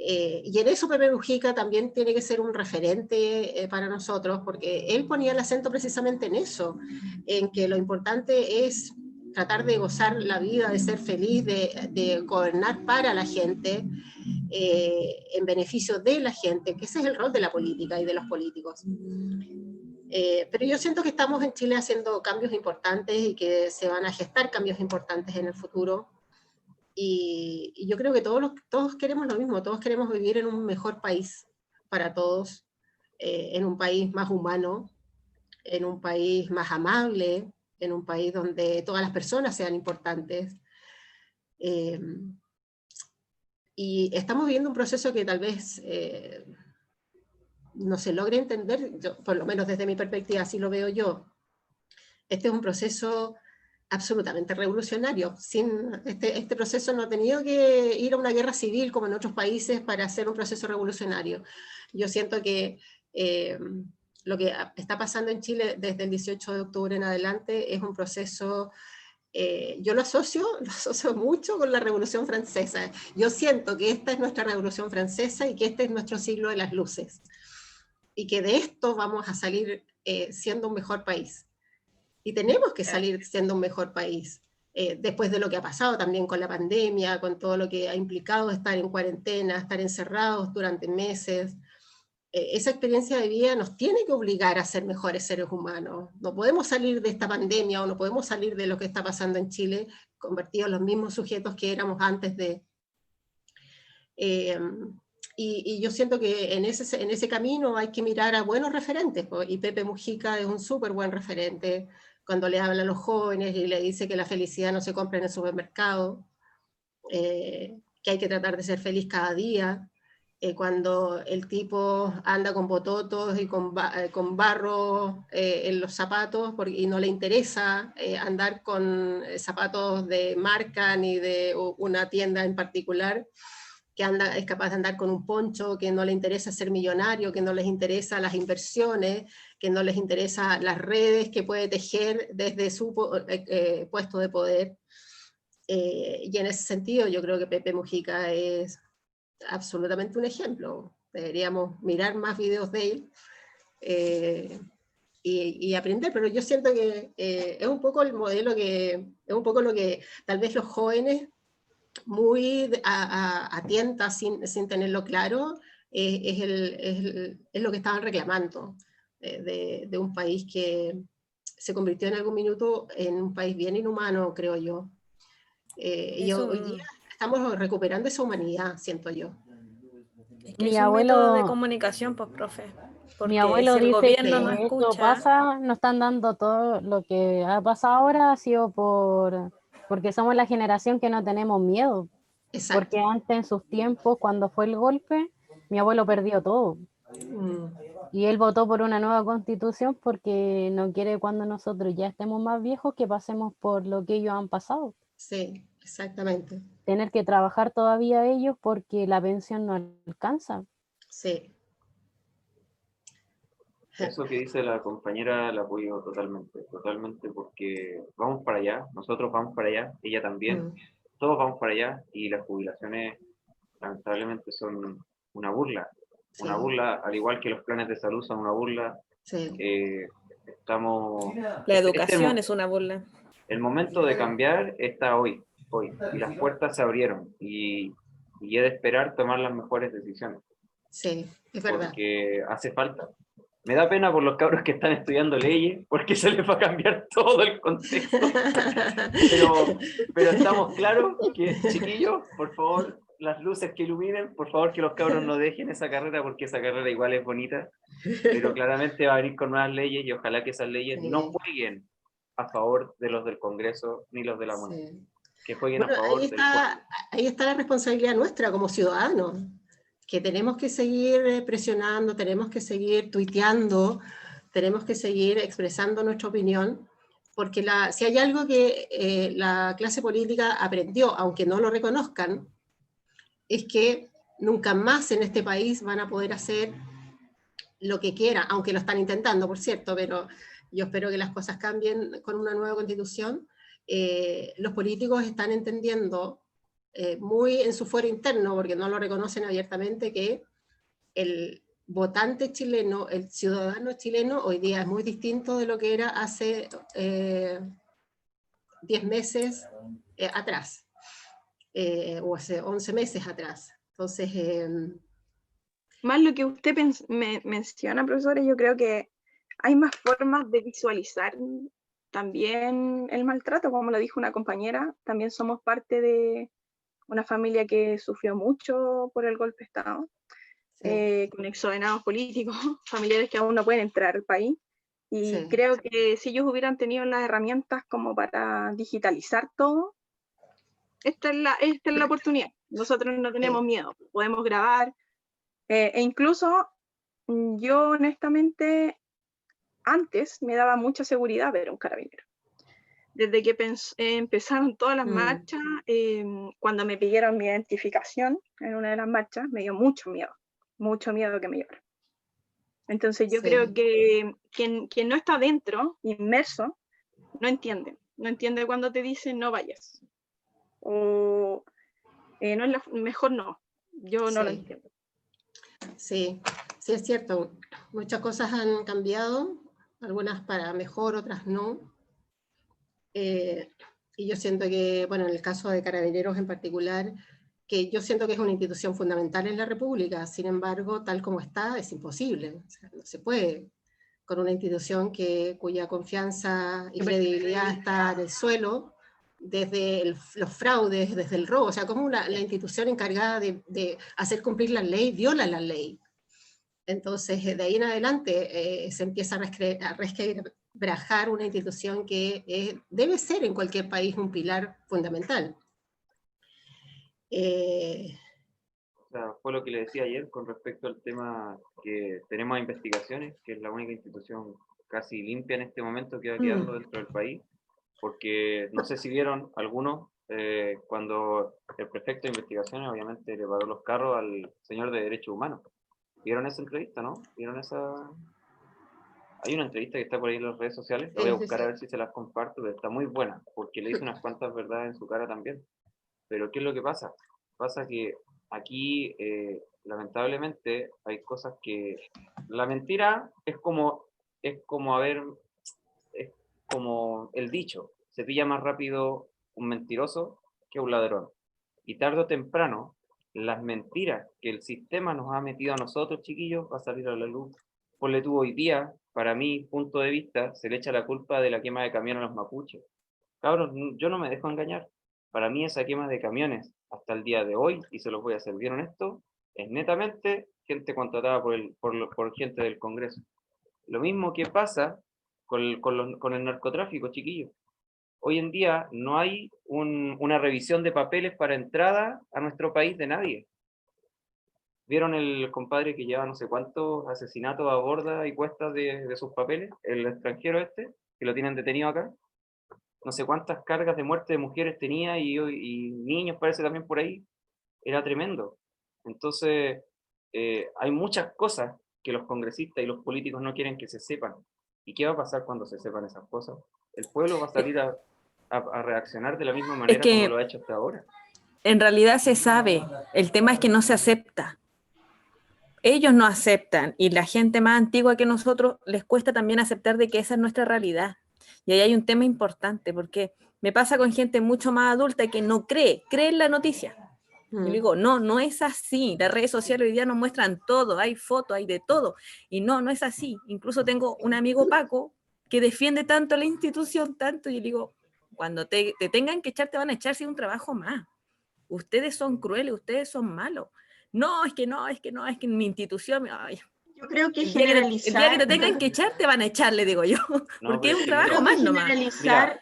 Y en eso Pepe Mujica también tiene que ser un referente para nosotros, porque él ponía el acento precisamente en eso, en que lo importante es tratar de gozar la vida, de ser feliz, de gobernar para la gente, en beneficio de la gente, que ese es el rol de la política y de los políticos. Pero yo siento que estamos en Chile haciendo cambios importantes y que se van a gestar cambios importantes en el futuro. Y yo creo que todos queremos lo mismo, todos queremos vivir en un mejor país para todos, en un país más humano, en un país más amable, en un país donde todas las personas sean importantes. Y estamos viviendo un proceso que tal vez no se logre entender, por lo menos desde mi perspectiva, así lo veo yo. Este es un proceso absolutamente revolucionario. Este proceso no ha tenido que ir a una guerra civil como en otros países para hacer un proceso revolucionario. Yo siento que lo que está pasando en Chile desde el 18 de octubre en adelante es un proceso, yo lo asocio mucho con la Revolución Francesa. Yo siento que esta es nuestra Revolución Francesa y que este es nuestro siglo de las luces. Y que de esto vamos a salir siendo un mejor país. y tenemos que salir siendo un mejor país. Después de lo que ha pasado también con la pandemia, con todo lo que ha implicado estar en cuarentena, estar encerrados durante meses, esa experiencia de vida nos tiene que obligar a ser mejores seres humanos. No podemos salir de esta pandemia, o no podemos salir de lo que está pasando en Chile convertidos en los mismos sujetos que éramos antes de... Y yo siento que en ese camino hay que mirar a buenos referentes, y Pepe Mujica es un súper buen referente, cuando le habla a los jóvenes y le dice que la felicidad no se compra en el supermercado, que hay que tratar de ser feliz cada día, cuando el tipo anda con bototos y con barro en los zapatos, y no le interesa andar con zapatos de marca ni de una tienda en particular, que es capaz de andar con un poncho, que no le interesa ser millonario, que no les interesa las inversiones, que no les interesa las redes que puede tejer desde su puesto de poder. Y en ese sentido yo creo que Pepe Mujica es absolutamente un ejemplo. Deberíamos mirar más videos de él y aprender, pero yo siento que es un poco el modelo es un poco lo que tal vez los jóvenes muy a tientas sin tenerlo claro, es lo que estaban reclamando, de un país que se convirtió en algún minuto en un país bien inhumano, creo yo. Y hoy día estamos recuperando esa humanidad, siento yo. Es que es un método de comunicación, pues, profe. Porque mi abuelo si el dice gobierno que no esto escucha, pasa, no están dando todo lo que ha pasado ahora, ha sido porque somos la generación que no tenemos miedo. Exacto. Porque antes, en sus tiempos, cuando fue el golpe, mi abuelo perdió todo. Y él votó por una nueva constitución porque no quiere, cuando nosotros ya estemos más viejos, que pasemos por lo que ellos han pasado. Sí, exactamente. Tener que trabajar todavía ellos porque la pensión no alcanza. Sí. Eso que dice la compañera la apoyo totalmente, porque vamos para allá, nosotros vamos para allá, ella también, todos vamos para allá, y las jubilaciones lamentablemente son una burla, al igual que los planes de salud son una burla. Sí. La educación es una burla. El momento de cambiar está hoy, y las puertas se abrieron, y he de esperar tomar las mejores decisiones. Sí, es verdad. Porque hace falta. Me da pena por los cabros que están estudiando leyes, porque se les va a cambiar todo el contexto. pero estamos claros que, chiquillos, por favor, las luces que iluminen, por favor que los cabros no dejen esa carrera, porque esa carrera igual es bonita, pero claramente va a venir con nuevas leyes, y ojalá que esas leyes no jueguen a favor de los del Congreso ni los de la moneda. Sí. Que jueguen a favor ahí está la responsabilidad nuestra como ciudadanos, que tenemos que seguir presionando, tenemos que seguir tuiteando, tenemos que seguir expresando nuestra opinión, porque si hay algo que la clase política aprendió, aunque no lo reconozcan, es que nunca más en este país van a poder hacer lo que quieran, aunque lo están intentando, por cierto, pero yo espero que las cosas cambien con una nueva constitución. Los políticos están entendiendo muy en su fuero interno, porque no lo reconocen abiertamente, que el votante chileno, el ciudadano chileno, hoy día es muy distinto de lo que era hace 10 meses atrás, o hace 11 meses atrás. Entonces... más lo que usted menciona, profesora, yo creo que hay más formas de visualizar también el maltrato, como lo dijo una compañera. También somos parte de una familia que sufrió mucho por el golpe de Estado, sí. Con exonerados políticos, familiares que aún no pueden entrar al país, y sí. Creo que si ellos hubieran tenido las herramientas como para digitalizar todo, esta es la oportunidad. Nosotros no tenemos miedo, podemos grabar, e incluso yo honestamente antes me daba mucha seguridad ver un carabinero. Desde que empezaron todas las marchas, cuando me pidieron mi identificación en una de las marchas, me dio mucho miedo que me llevaran. Entonces yo creo que quien no está dentro, inmerso, no entiende cuando te dicen no vayas, o no es mejor no, yo no lo entiendo. Sí, es cierto, muchas cosas han cambiado, algunas para mejor, otras no. y yo siento que, bueno, en el caso de Carabineros en particular, que yo siento que es una institución fundamental en la República, sin embargo, tal como está, es imposible. O sea, no se puede con una institución cuya confianza y credibilidad está en el suelo, desde los fraudes, desde el robo. O sea, como la institución encargada de hacer cumplir la ley viola la ley. Entonces, de ahí en adelante se empieza a resquebrajar una institución que debe ser en cualquier país un pilar fundamental. O sea, fue lo que le decía ayer con respecto al tema que tenemos investigaciones, que es la única institución casi limpia en este momento que va quedando dentro del país, porque no sé si vieron algunos, cuando el prefecto de investigaciones obviamente le paró los carros al señor de Derechos Humanos. ¿Vieron esa entrevista, no? ¿Vieron esa...? Hay una entrevista que está por ahí en las redes sociales, la voy a buscar a ver si se las comparto, pero está muy buena, porque le hizo unas cuantas verdades en su cara también. Pero ¿qué es lo que pasa? Pasa que aquí, lamentablemente, hay cosas que... La mentira es como el dicho, se pilla más rápido un mentiroso que un ladrón. Y tarde o temprano, las mentiras que el sistema nos ha metido a nosotros, chiquillos, va a salir a la luz. Ponle tú hoy día, para mi punto de vista, se le echa la culpa de la quema de camión a los mapuches. Cabros, yo no me dejo engañar. Para mí esa quema de camiones hasta el día de hoy, y se los voy a ser bien honesto, es netamente gente contratada por gente del Congreso. Lo mismo que pasa con el narcotráfico, chiquillos. Hoy en día no hay una revisión de papeles para entrada a nuestro país de nadie. ¿Vieron el compadre que lleva no sé cuántos asesinatos a borda y cuestas de sus papeles? El extranjero este, que lo tienen detenido acá. No sé cuántas cargas de muerte de mujeres tenía y niños parece también por ahí. Era tremendo. Entonces, hay muchas cosas que los congresistas y los políticos no quieren que se sepan. ¿Y qué va a pasar cuando se sepan esas cosas? El pueblo va a salir a reaccionar de la misma manera como lo ha hecho hasta ahora. En realidad se sabe, el tema es que no se acepta. Ellos no aceptan, y la gente más antigua que nosotros les cuesta también aceptar de que esa es nuestra realidad. Y ahí hay un tema importante, porque me pasa con gente mucho más adulta que no cree en la noticia. Yo digo, no es así. Las redes sociales hoy día nos muestran todo, hay fotos, hay de todo. Y no es así. Incluso tengo un amigo Paco que defiende tanto la institución, tanto, y yo digo, cuando te tengan que echar, te van a echar sin un trabajo más. Ustedes son crueles, ustedes son malos. No, es que mi institución... Ay, yo creo que generalizar... El día que te tengan que echar, te van a echar, le digo yo. No, porque es un trabajo más nomás.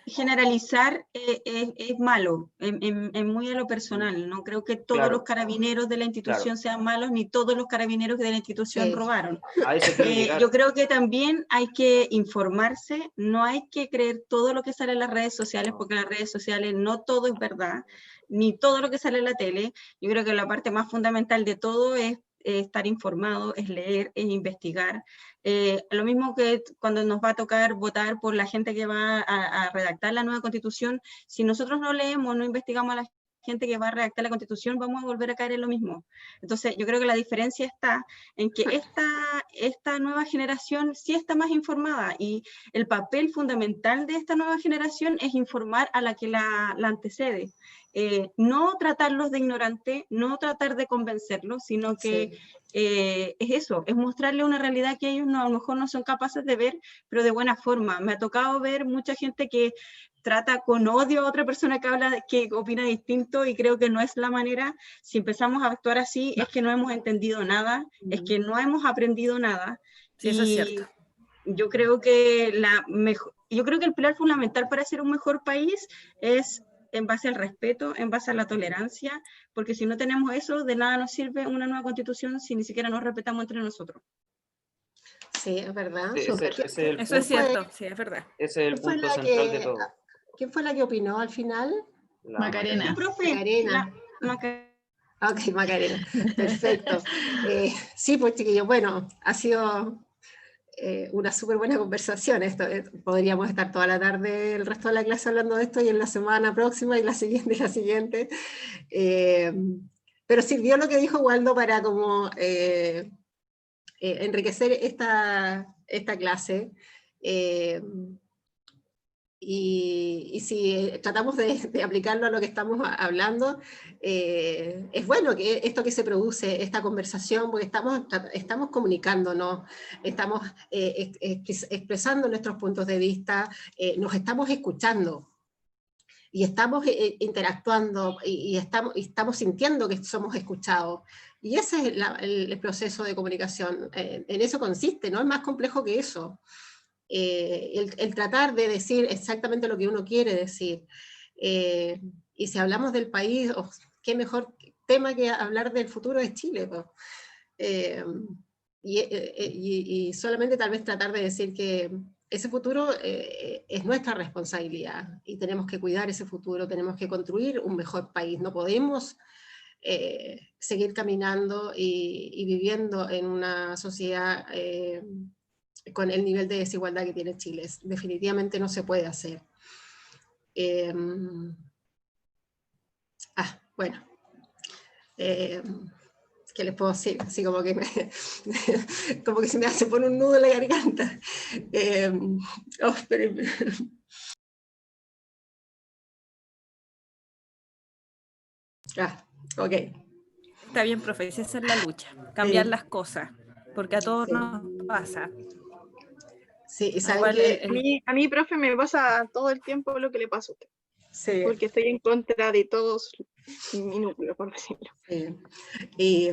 Generalizar es malo, muy a lo personal. No creo que todos los carabineros de la institución sean malos, ni todos los carabineros de la institución robaron. Yo creo que también hay que informarse, no hay que creer todo lo que sale en las redes sociales, porque en las redes sociales no todo es verdad, ni todo lo que sale en la tele. Yo creo que la parte más fundamental de todo es estar informado, es leer, es investigar. Lo mismo que cuando nos va a tocar votar por la gente que va a redactar la nueva Constitución, si nosotros no leemos, no investigamos a la gente que va a redactar la Constitución, vamos a volver a caer en lo mismo. Entonces, yo creo que la diferencia está en que esta nueva generación sí está más informada, y el papel fundamental de esta nueva generación es informar a la que la antecede. No tratarlos de ignorantes, no tratar de convencerlos, sino que es eso, es mostrarles una realidad que ellos a lo mejor no son capaces de ver, pero de buena forma. Me ha tocado ver mucha gente que trata con odio a otra persona que opina distinto, y creo que no es la manera. Si empezamos a actuar así, es que no hemos entendido nada, es que no hemos aprendido nada. Sí, eso es cierto. Yo creo que el pilar fundamental para ser un mejor país es en base al respeto, en base a la tolerancia, porque si no tenemos eso, de nada nos sirve una nueva constitución si ni siquiera nos respetamos entre nosotros. Sí, es verdad. Sí, eso es cierto, sí, es verdad. Ese es el punto central de todo. ¿Quién fue la que opinó al final? Macarena. Macarena. Ok, Macarena. Perfecto. Sí, pues chiquillos, bueno, ha sido una súper buena conversación. Podríamos estar toda la tarde, el resto de la clase hablando de esto, y en la semana próxima y la siguiente. Pero sirvió lo que dijo Waldo para como enriquecer esta clase. Y si tratamos de aplicarlo a lo que estamos hablando, es bueno que esto que se produce, esta conversación, porque estamos comunicándonos, estamos expresando nuestros puntos de vista, nos estamos escuchando, y estamos interactuando, y estamos sintiendo que somos escuchados. Y ese es el proceso de comunicación, en eso consiste, no es más complejo que eso. El tratar de decir exactamente lo que uno quiere decir. Y si hablamos del país, qué mejor tema que hablar del futuro de Chile. Y solamente tal vez tratar de decir que ese futuro es nuestra responsabilidad, y tenemos que cuidar ese futuro, tenemos que construir un mejor país, no podemos seguir caminando y viviendo en una sociedad con el nivel de desigualdad que tiene Chile. Definitivamente no se puede hacer. Bueno. ¿Qué les puedo decir? Así como que, como que se me hace poner un nudo en la garganta. Ok. Está bien, profe, esa es la lucha, cambiar las cosas, porque a todos nos pasa. Sí, y saben que a mí, profe, me pasa todo el tiempo lo que le pasa a usted. Sí. Porque estoy en contra de todos mi núcleo, por decirlo. Sí. Y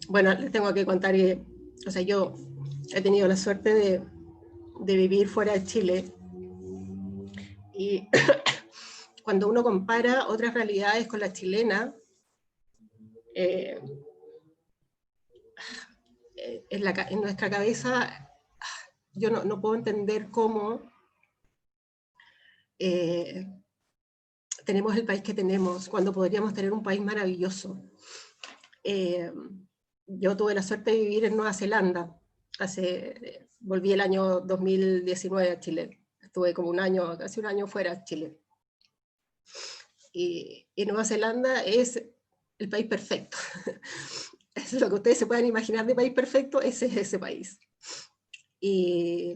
bueno, les tengo que contar que, o sea, yo he tenido la suerte de vivir fuera de Chile, y cuando uno compara otras realidades con la chilena, en nuestra cabeza yo no puedo entender cómo tenemos el país que tenemos, cuando podríamos tener un país maravilloso. Yo tuve la suerte de vivir en Nueva Zelanda, volví el año 2019 a Chile, estuve como casi un año fuera de Chile. Y Nueva Zelanda es el país perfecto. Eso es lo que ustedes se puedan imaginar de país perfecto, ese es ese país. Y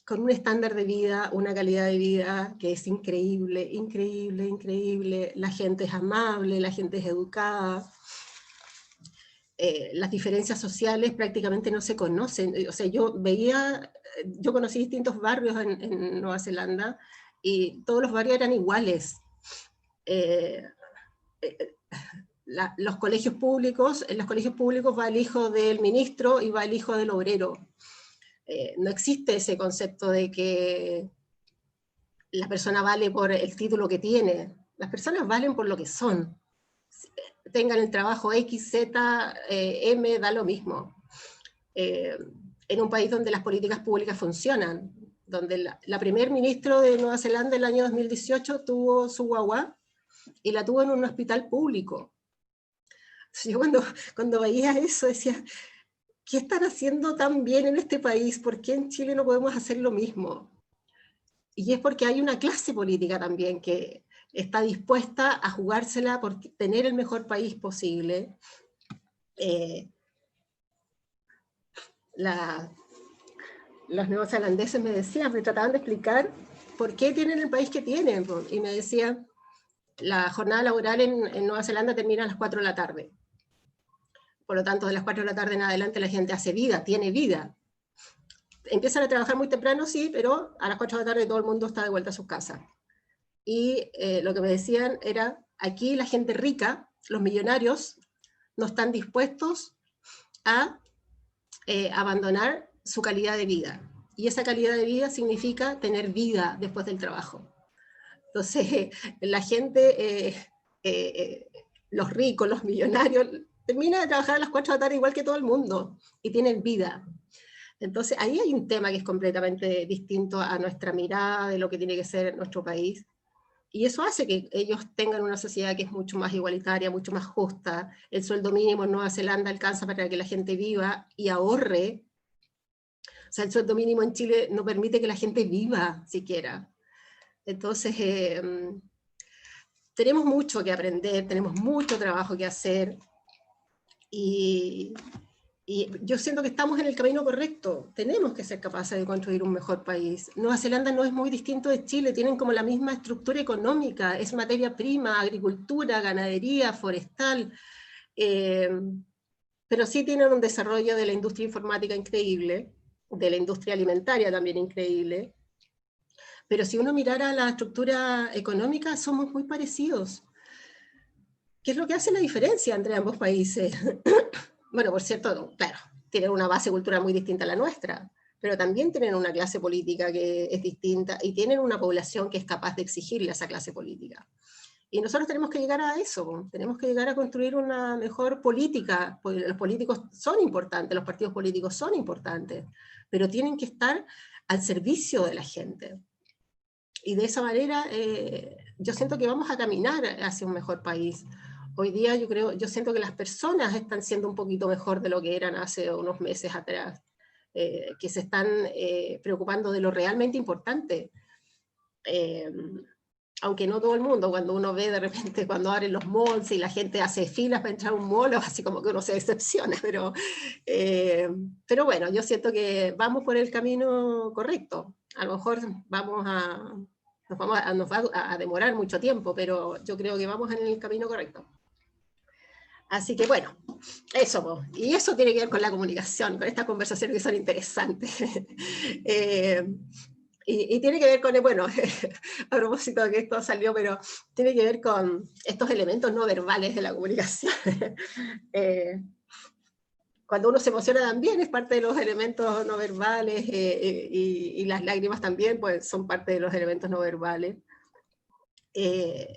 con un estándar de vida, una calidad de vida que es increíble, increíble, increíble. La gente es amable, la gente es educada. Las diferencias sociales prácticamente no se conocen. O sea, yo conocí distintos barrios en Nueva Zelanda, y todos los barrios eran iguales. En los colegios públicos va el hijo del ministro y va el hijo del obrero. No existe ese concepto de que la persona vale por el título que tiene. Las personas valen por lo que son. Tengan el trabajo X, Z, M, da lo mismo. En un país donde las políticas públicas funcionan, donde la primer ministro de Nueva Zelanda el año 2018 tuvo su guagua, y la tuvo en un hospital público. Yo cuando veía eso decía, ¿qué están haciendo tan bien en este país? ¿Por qué en Chile no podemos hacer lo mismo? Y es porque hay una clase política también que está dispuesta a jugársela por tener el mejor país posible. Los neozelandeses me trataban de explicar por qué tienen el país que tienen, y me decían, la jornada laboral en Nueva Zelanda termina a las 4 de la tarde. Por lo tanto, de las 4 de la tarde en adelante la gente hace vida, tiene vida. Empiezan a trabajar muy temprano, sí, pero a las 4 de la tarde todo el mundo está de vuelta a sus casas. Y lo que me decían era, aquí la gente rica, los millonarios, no están dispuestos a abandonar su calidad de vida. Y esa calidad de vida significa tener vida después del trabajo. Entonces, la gente, los ricos, los millonarios, terminan de trabajar a las 4 de la tarde igual que todo el mundo, y tienen vida. Entonces, ahí hay un tema que es completamente distinto a nuestra mirada de lo que tiene que ser nuestro país, y eso hace que ellos tengan una sociedad que es mucho más igualitaria, mucho más justa. El sueldo mínimo en Nueva Zelanda alcanza para que la gente viva y ahorre. O sea, el sueldo mínimo en Chile no permite que la gente viva siquiera. Entonces, tenemos mucho que aprender, tenemos mucho trabajo que hacer, y Y yo siento que estamos en el camino correcto, tenemos que ser capaces de construir un mejor país. Nueva Zelanda no es muy distinto de Chile, tienen como la misma estructura económica, es materia prima, agricultura, ganadería, forestal, pero sí tienen un desarrollo de la industria informática increíble, de la industria alimentaria también increíble, pero si uno mirara la estructura económica, somos muy parecidos. ¿Qué es lo que hace la diferencia entre ambos países? Bueno, por cierto, claro, tienen una base cultural muy distinta a la nuestra, pero también tienen una clase política que es distinta, y tienen una población que es capaz de exigirle a esa clase política. Y nosotros tenemos que llegar a eso, tenemos que llegar a construir una mejor política, porque los políticos son importantes, los partidos políticos son importantes, pero tienen que estar al servicio de la gente. Y de esa manera yo siento que vamos a caminar hacia un mejor país. Hoy día yo siento que las personas están siendo un poquito mejor de lo que eran hace unos meses atrás, que se están preocupando de lo realmente importante. Aunque no todo el mundo, cuando uno ve de repente cuando abren los malls y la gente hace filas para entrar a un mall, así como que uno se decepciona, pero bueno, yo siento que vamos por el camino correcto. A lo mejor nos va a demorar mucho tiempo, pero yo creo que vamos en el camino correcto. Así que bueno, eso, y eso tiene que ver con la comunicación, con estas conversaciones que son interesantes. Y tiene que ver con, bueno, a propósito de que esto salió, pero tiene que ver con estos elementos no verbales de la comunicación. Cuando uno se emociona también es parte de los elementos no verbales, y las lágrimas también pues, son parte de los elementos no verbales. Y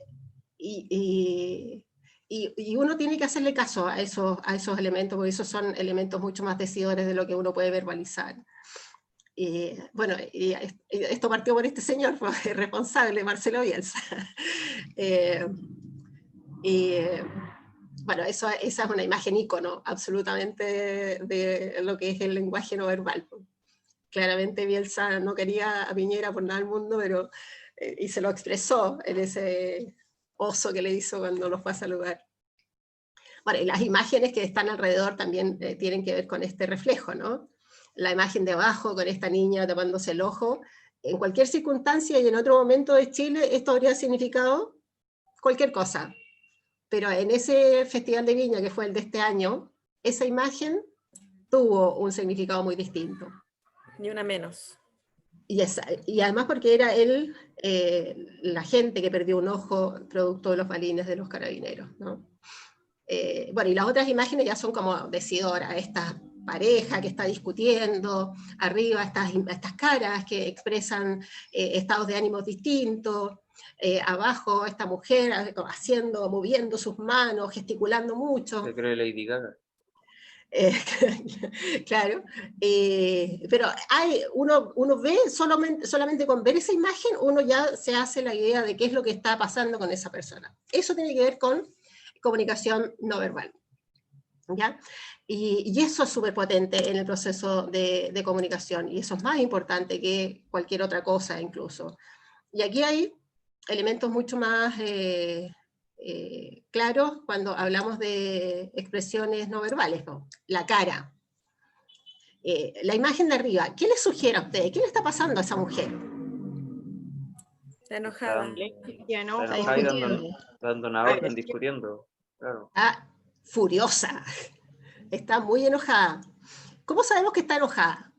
uno tiene que hacerle caso a esos elementos, porque esos son elementos mucho más decidores de lo que uno puede verbalizar. Bueno, y esto partió por este señor, fue responsable, Marcelo Bielsa. Bueno, esa es una imagen ícono, absolutamente, de lo que es el lenguaje no verbal. Claramente Bielsa no quería a Piñera por nada del mundo, pero, y se lo expresó en ese oso que le hizo cuando lo fue a saludar. Bueno, y las imágenes que están alrededor también tienen que ver con este reflejo, ¿no? La imagen de abajo con esta niña tapándose el ojo, en cualquier circunstancia y en otro momento de Chile esto habría significado cualquier cosa, pero en ese Festival de Viña que fue el de este año, esa imagen tuvo un significado muy distinto. Ni una menos. Y además porque era él, la gente que perdió un ojo producto de los balines de los carabineros, ¿no? Bueno, y las otras imágenes ya son como decidoras, esta pareja que está discutiendo, arriba estas caras que expresan estados de ánimos distintos, abajo esta mujer moviendo sus manos, gesticulando mucho. Yo creo que Lady Gaga. Claro, pero uno ve, solamente con ver esa imagen, uno ya se hace la idea de qué es lo que está pasando con esa persona. Eso tiene que ver con comunicación no verbal, ¿ya? Y eso es súper potente en el proceso de comunicación, y eso es más importante que cualquier otra cosa incluso. Y aquí hay elementos mucho más claros cuando hablamos de expresiones no verbales, ¿no? La cara. La imagen de arriba, ¿qué le sugiere a ustedes? ¿Qué le está pasando a esa mujer? Está enojada. Está enojada y dando una orden, discutiendo. Claro. Está furiosa. Está muy enojada. ¿Cómo sabemos que está enojada?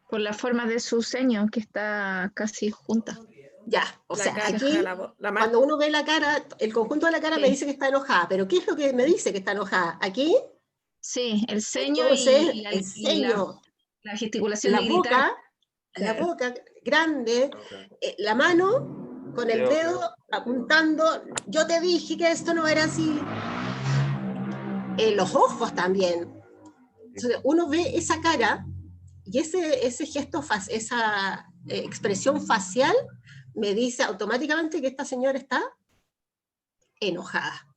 Por la forma de su ceño, que está casi junta. Ya, o sea, aquí, cuando uno ve la cara, el conjunto de la cara me dice que está enojada, pero ¿qué es lo que me dice que está enojada? ¿Aquí? Sí, el ceño. Entonces, y el ceño, la gesticulación la de gritar. la boca grande, la mano con el dedo apuntando, yo te dije que esto no era así. Los ojos también. Entonces, uno ve esa cara y ese gesto, esa expresión facial me dice automáticamente que esta señora está enojada.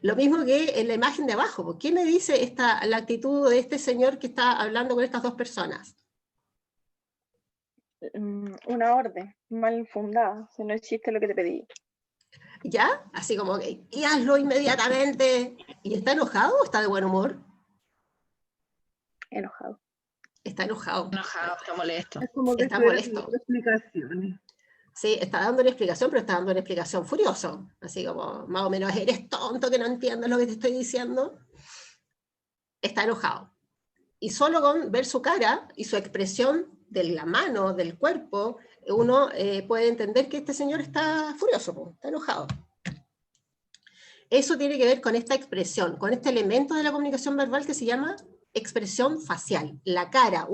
Lo mismo que en la imagen de abajo. ¿Qué me dice la actitud de este señor que está hablando con estas dos personas? Una orden mal fundada, si no hiciste lo que te pedí. ¿Ya? Así como que, y hazlo inmediatamente. ¿Y está enojado o está de buen humor? Enojado. Está enojado. Enojado, está molesto. Es como que Está estuviera molesto. dando explicaciones. Sí, está dando una explicación, pero está dando una explicación furioso. Así como, más o menos, eres tonto que no entiendes lo que te estoy diciendo. Está enojado. Y solo con ver su cara y su expresión de la mano, del cuerpo, uno puede entender que este señor está furioso, está enojado. Eso tiene que ver con esta expresión, con este elemento de la comunicación verbal que se llama expresión facial. La cara,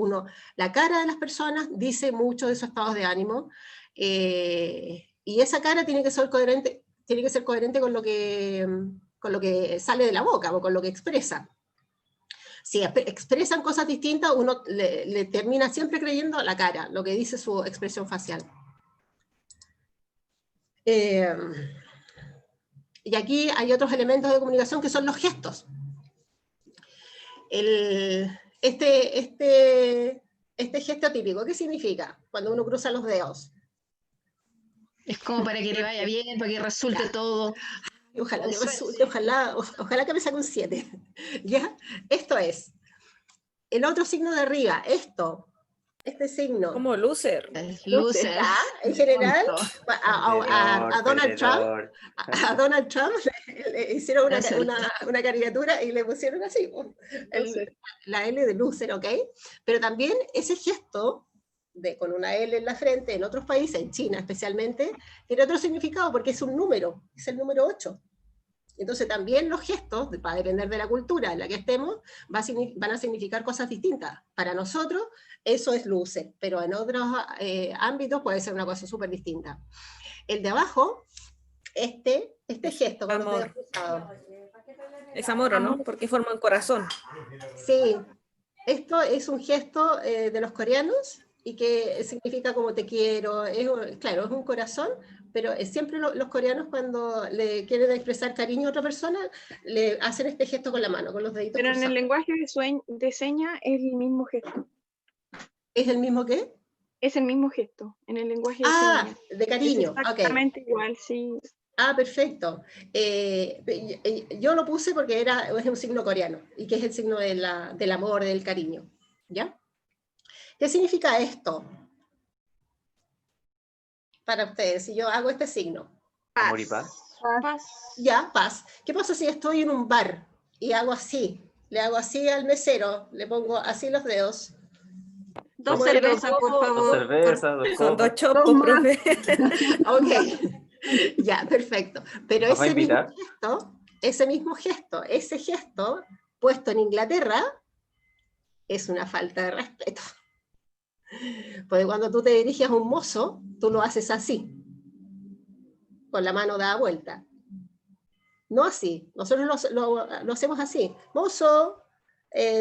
la cara de las personas dice mucho de sus estados de ánimo, y esa cara tiene que ser coherente con lo que sale de la boca o con lo que expresa. Si expresan cosas distintas, uno le termina siempre creyendo la cara, lo que dice su expresión facial. Y aquí hay otros elementos de comunicación que son los gestos. Este gesto típico, ¿qué significa? Cuando uno cruza los dedos. Es como para que le vaya bien, para que resulte todo. Ojalá que resulte, ojalá que me saque un 7. ¿Ya? Esto es. El otro signo de arriba, este signo. Como loser. Loser. En general, a Donald Trump le hicieron una caricatura y le pusieron así, la L de loser, ¿ok? Pero también ese gesto, con una L en la frente, en otros países, en China especialmente, tiene otro significado porque es un número, es el número 8. Entonces también los gestos, va a depender de la cultura en la que estemos, van a significar cosas distintas. Para nosotros eso es loser, pero en otros ámbitos puede ser una cosa súper distinta. El de abajo, este gesto con los dedos cruzados. Es amor, ¿o no? Porque forma un corazón. Sí, esto es un gesto de los coreanos y que significa como te quiero, claro, es un corazón, pero siempre los coreanos cuando le quieren expresar cariño a otra persona, le hacen este gesto con la mano, con los deditos Pero cruzados. en el lenguaje de señas es el mismo gesto. ¿Es el mismo qué? Es el mismo gesto, en el lenguaje de señas. De cariño, es exactamente igual, sí. Perfecto. Yo lo puse porque es un signo coreano, y que es el signo del amor, del cariño, ¿ya? ¿Qué significa esto? Para ustedes, si yo hago este signo. Paz. Amor y paz. Paz. Ya, paz. ¿Qué pasa si estoy en un bar y hago así? Le hago así al mesero, le pongo así los dedos. 2 cervezas, por favor. 2 cervezas, 2 Son 2 chopos, profe. Ok, ya, perfecto. Pero ese gesto, puesto en Inglaterra, es una falta de respeto. Porque cuando tú te diriges a un mozo, tú lo haces así, con la mano dada vuelta. No así, nosotros lo hacemos así. Mozo,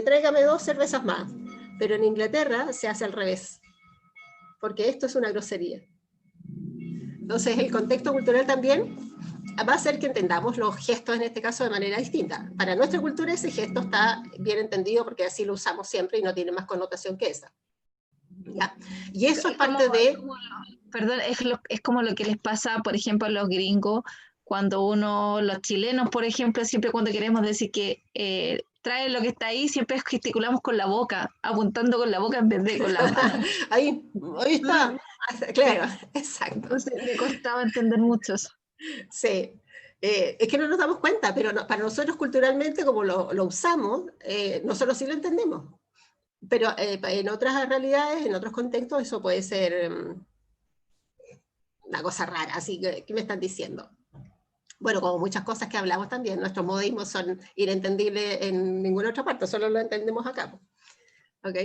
tráigame 2 cervezas más. Pero en Inglaterra se hace al revés, porque esto es una grosería. Entonces el contexto cultural también va a hacer que entendamos los gestos en este caso de manera distinta. Para nuestra cultura ese gesto está bien entendido porque así lo usamos siempre y no tiene más connotación que esa. ¿Ya? Y eso es parte de... Perdón, es como lo que les pasa, por ejemplo, a los gringos, cuando los chilenos, por ejemplo, siempre cuando queremos decir que trae lo que está ahí, siempre gesticulamos con la boca, apuntando con la boca en vez de con la mano. ahí está, claro, exacto. Entonces me costaba entender mucho eso. Sí, es que no nos damos cuenta, pero para nosotros culturalmente, como lo usamos, nosotros sí lo entendemos. Pero en otras realidades, en otros contextos, eso puede ser una cosa rara. Así que, ¿qué me están diciendo? Bueno, como muchas cosas que hablamos también, nuestros modismos son inentendibles en ninguna otra parte, solo lo entendemos acá. ¿Ok?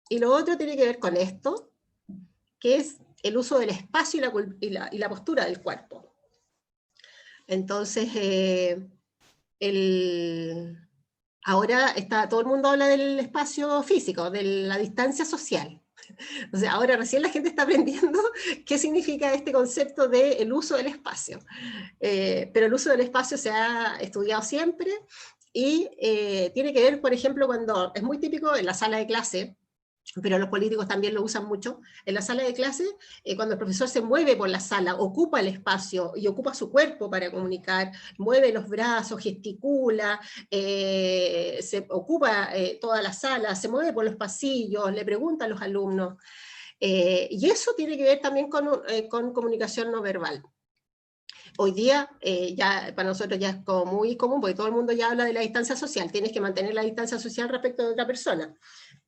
Y lo otro tiene que ver con esto, que es el uso del espacio y la postura del cuerpo. Entonces, ahora todo el mundo habla del espacio físico, de la distancia social. O sea, ahora recién la gente está aprendiendo qué significa este concepto del uso del espacio. Pero el uso del espacio se ha estudiado siempre y tiene que ver, por ejemplo, cuando es muy típico en la sala de clase, pero los políticos también lo usan mucho, en la sala de clase, cuando el profesor se mueve por la sala, ocupa el espacio y ocupa su cuerpo para comunicar, mueve los brazos, gesticula, se ocupa toda la sala, se mueve por los pasillos, le pregunta a los alumnos, y eso tiene que ver también con comunicación no verbal. Hoy día, ya para nosotros ya es como muy común, porque todo el mundo ya habla de la distancia social, tienes que mantener la distancia social respecto de otra persona,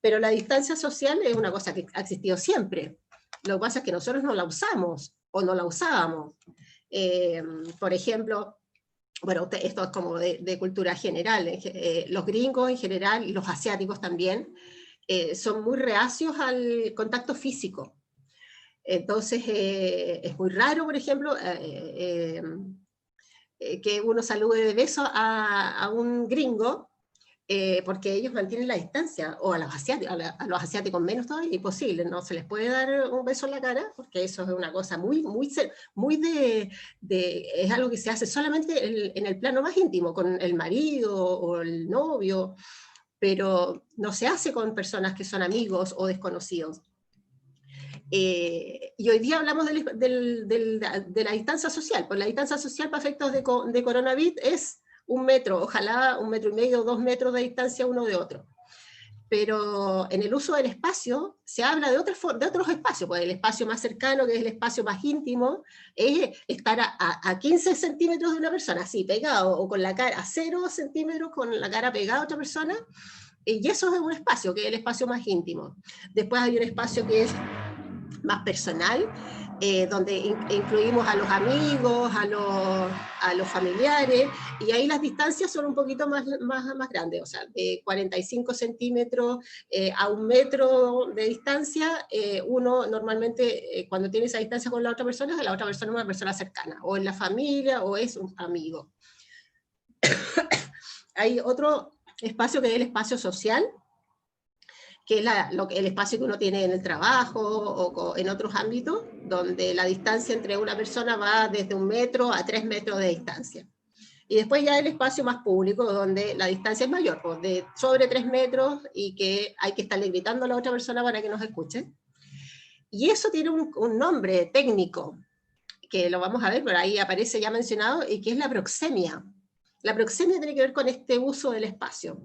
pero la distancia social es una cosa que ha existido siempre, lo que pasa es que nosotros no la usamos, o no la usábamos. Por ejemplo, bueno, esto es como de cultura general, los gringos en general, y los asiáticos también, son muy reacios al contacto físico. Entonces, es muy raro, por ejemplo, que uno salude de beso a un gringo, porque ellos mantienen la distancia, o a los asiáticos menos todavía, imposible, no se les puede dar un beso en la cara, porque eso es una cosa es algo que se hace solamente en el plano más íntimo, con el marido o el novio, pero no se hace con personas que son amigos o desconocidos. Y hoy día hablamos de la distancia social, pues la distancia social para efectos de coronavirus es 1 metro, ojalá 1,5 metros, 2 metros de distancia uno de otro. Pero en el uso del espacio se habla de otros espacios, pues el espacio más cercano, que es el espacio más íntimo, es estar a 15 centímetros de una persona, así pegado, o con la cara a 0 centímetros, con la cara pegada a otra persona, y eso es un espacio, que es el espacio más íntimo. Después hay un espacio que es más personal, donde incluimos a los amigos, a los familiares, y ahí las distancias son un poquito más grandes, o sea, de 45 centímetros a 1 metro de distancia, uno normalmente cuando tiene esa distancia con la otra persona es una persona cercana, o en la familia, o es un amigo. Hay otro espacio que es el espacio social, que es el espacio que uno tiene en el trabajo o en otros ámbitos, donde la distancia entre una persona va desde 1 metro a 3 metros de distancia. Y después ya el espacio más público, donde la distancia es mayor, pues de sobre 3 metros, y que hay que estarle gritando a la otra persona para que nos escuche. Y eso tiene un nombre técnico, que lo vamos a ver, por ahí aparece ya mencionado, y que es la proxemia. La proxemia tiene que ver con este uso del espacio.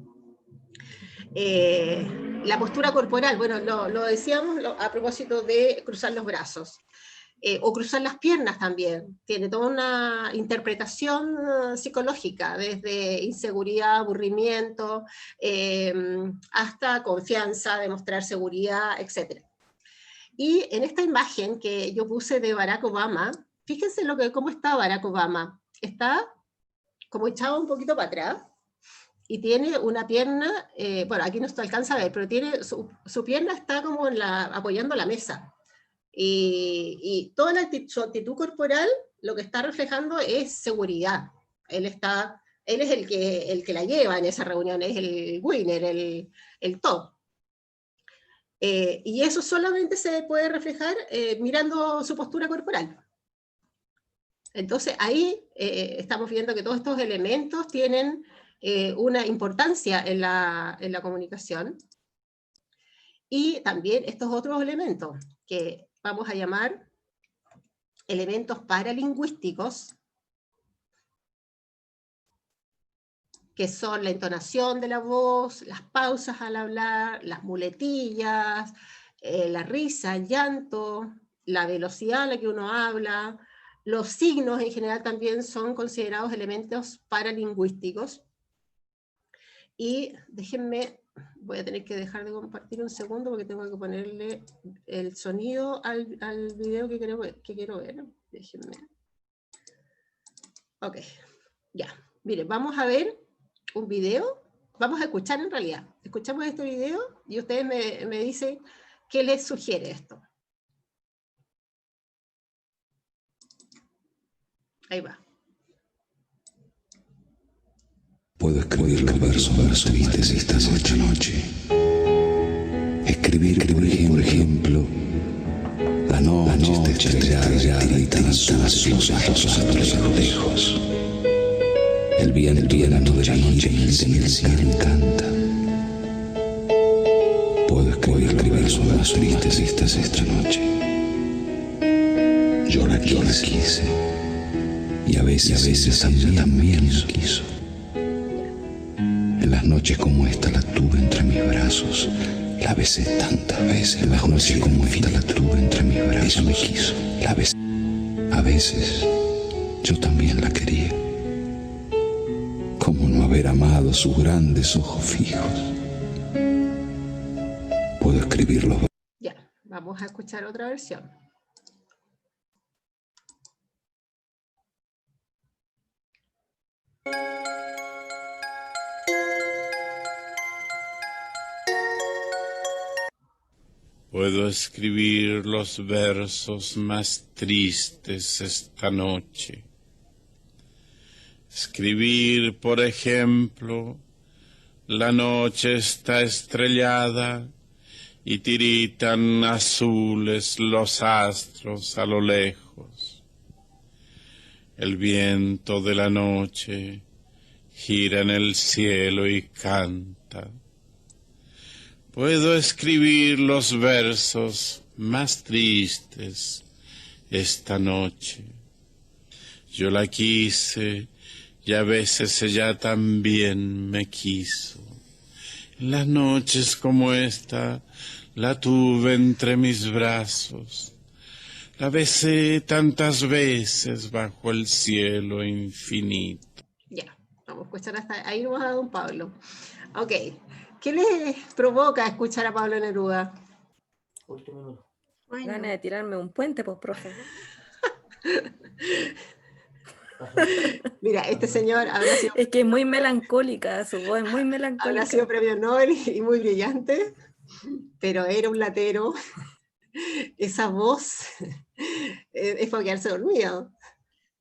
La postura corporal, bueno, lo decíamos a propósito de cruzar los brazos, o cruzar las piernas también, tiene toda una interpretación psicológica, desde inseguridad, aburrimiento, hasta confianza, demostrar seguridad, etc. Y en esta imagen que yo puse de Barack Obama, fíjense cómo está Barack Obama, está como echado un poquito para atrás, y tiene una pierna, bueno, aquí no se alcanza a ver, pero tiene su pierna está como apoyando la mesa. Y toda su actitud corporal lo que está reflejando es seguridad. Él es el que la lleva en esa reunión, es el winner, el top. Y eso solamente se puede reflejar mirando su postura corporal. Entonces ahí estamos viendo que todos estos elementos tienen una importancia en la comunicación, y también estos otros elementos que vamos a llamar elementos paralingüísticos, que son la entonación de la voz, las pausas al hablar, las muletillas, la risa, el llanto, la velocidad a la que uno habla. Los signos en general también son considerados elementos paralingüísticos. Y déjenme, voy a tener que dejar de compartir un segundo porque tengo que ponerle el sonido al video que quiero ver. Déjenme. Ok, ya. Miren, vamos a ver un video, vamos a escuchar en realidad. Escuchamos este video y ustedes me dicen qué les sugiere esto. Ahí va. Puedo escribir los versos más tristes esta noche. Escribir, por ejemplo, la noche está estrellada y tan sucios a lo lejos. El viento de la noche en el cielo canta. Puedo escribir son más tristes esta noche. Yo la quise. Y a veces también quiso. En las noches como esta la tuve entre mis brazos. La besé tantas veces. En las noches como esta la tuve entre mis brazos. Ella me quiso. La besé. A veces yo también la quería. ¿Cómo no haber amado sus grandes ojos fijos? Puedo escribirlo. Ya, vamos a escuchar otra versión. Puedo escribir los versos más tristes esta noche. Escribir, por ejemplo, la noche está estrellada y tiritan azules los astros a lo lejos. El viento de la noche gira en el cielo y canta. Puedo escribir los versos más tristes esta noche. Yo la quise y a veces ella también me quiso. En las noches como esta la tuve entre mis brazos. La besé tantas veces bajo el cielo infinito. Ya, vamos a escuchar hasta ahí nomás a don Pablo. Ok. ¿Qué les provoca escuchar a Pablo Neruda? Ganas de tirarme un puente, pues, profe. Mira, este señor habrá sido... Es que es muy melancólica, su voz es muy melancólica. Habrá sido premio Nobel y muy brillante, pero era un latero. Esa voz es para quedarse dormido.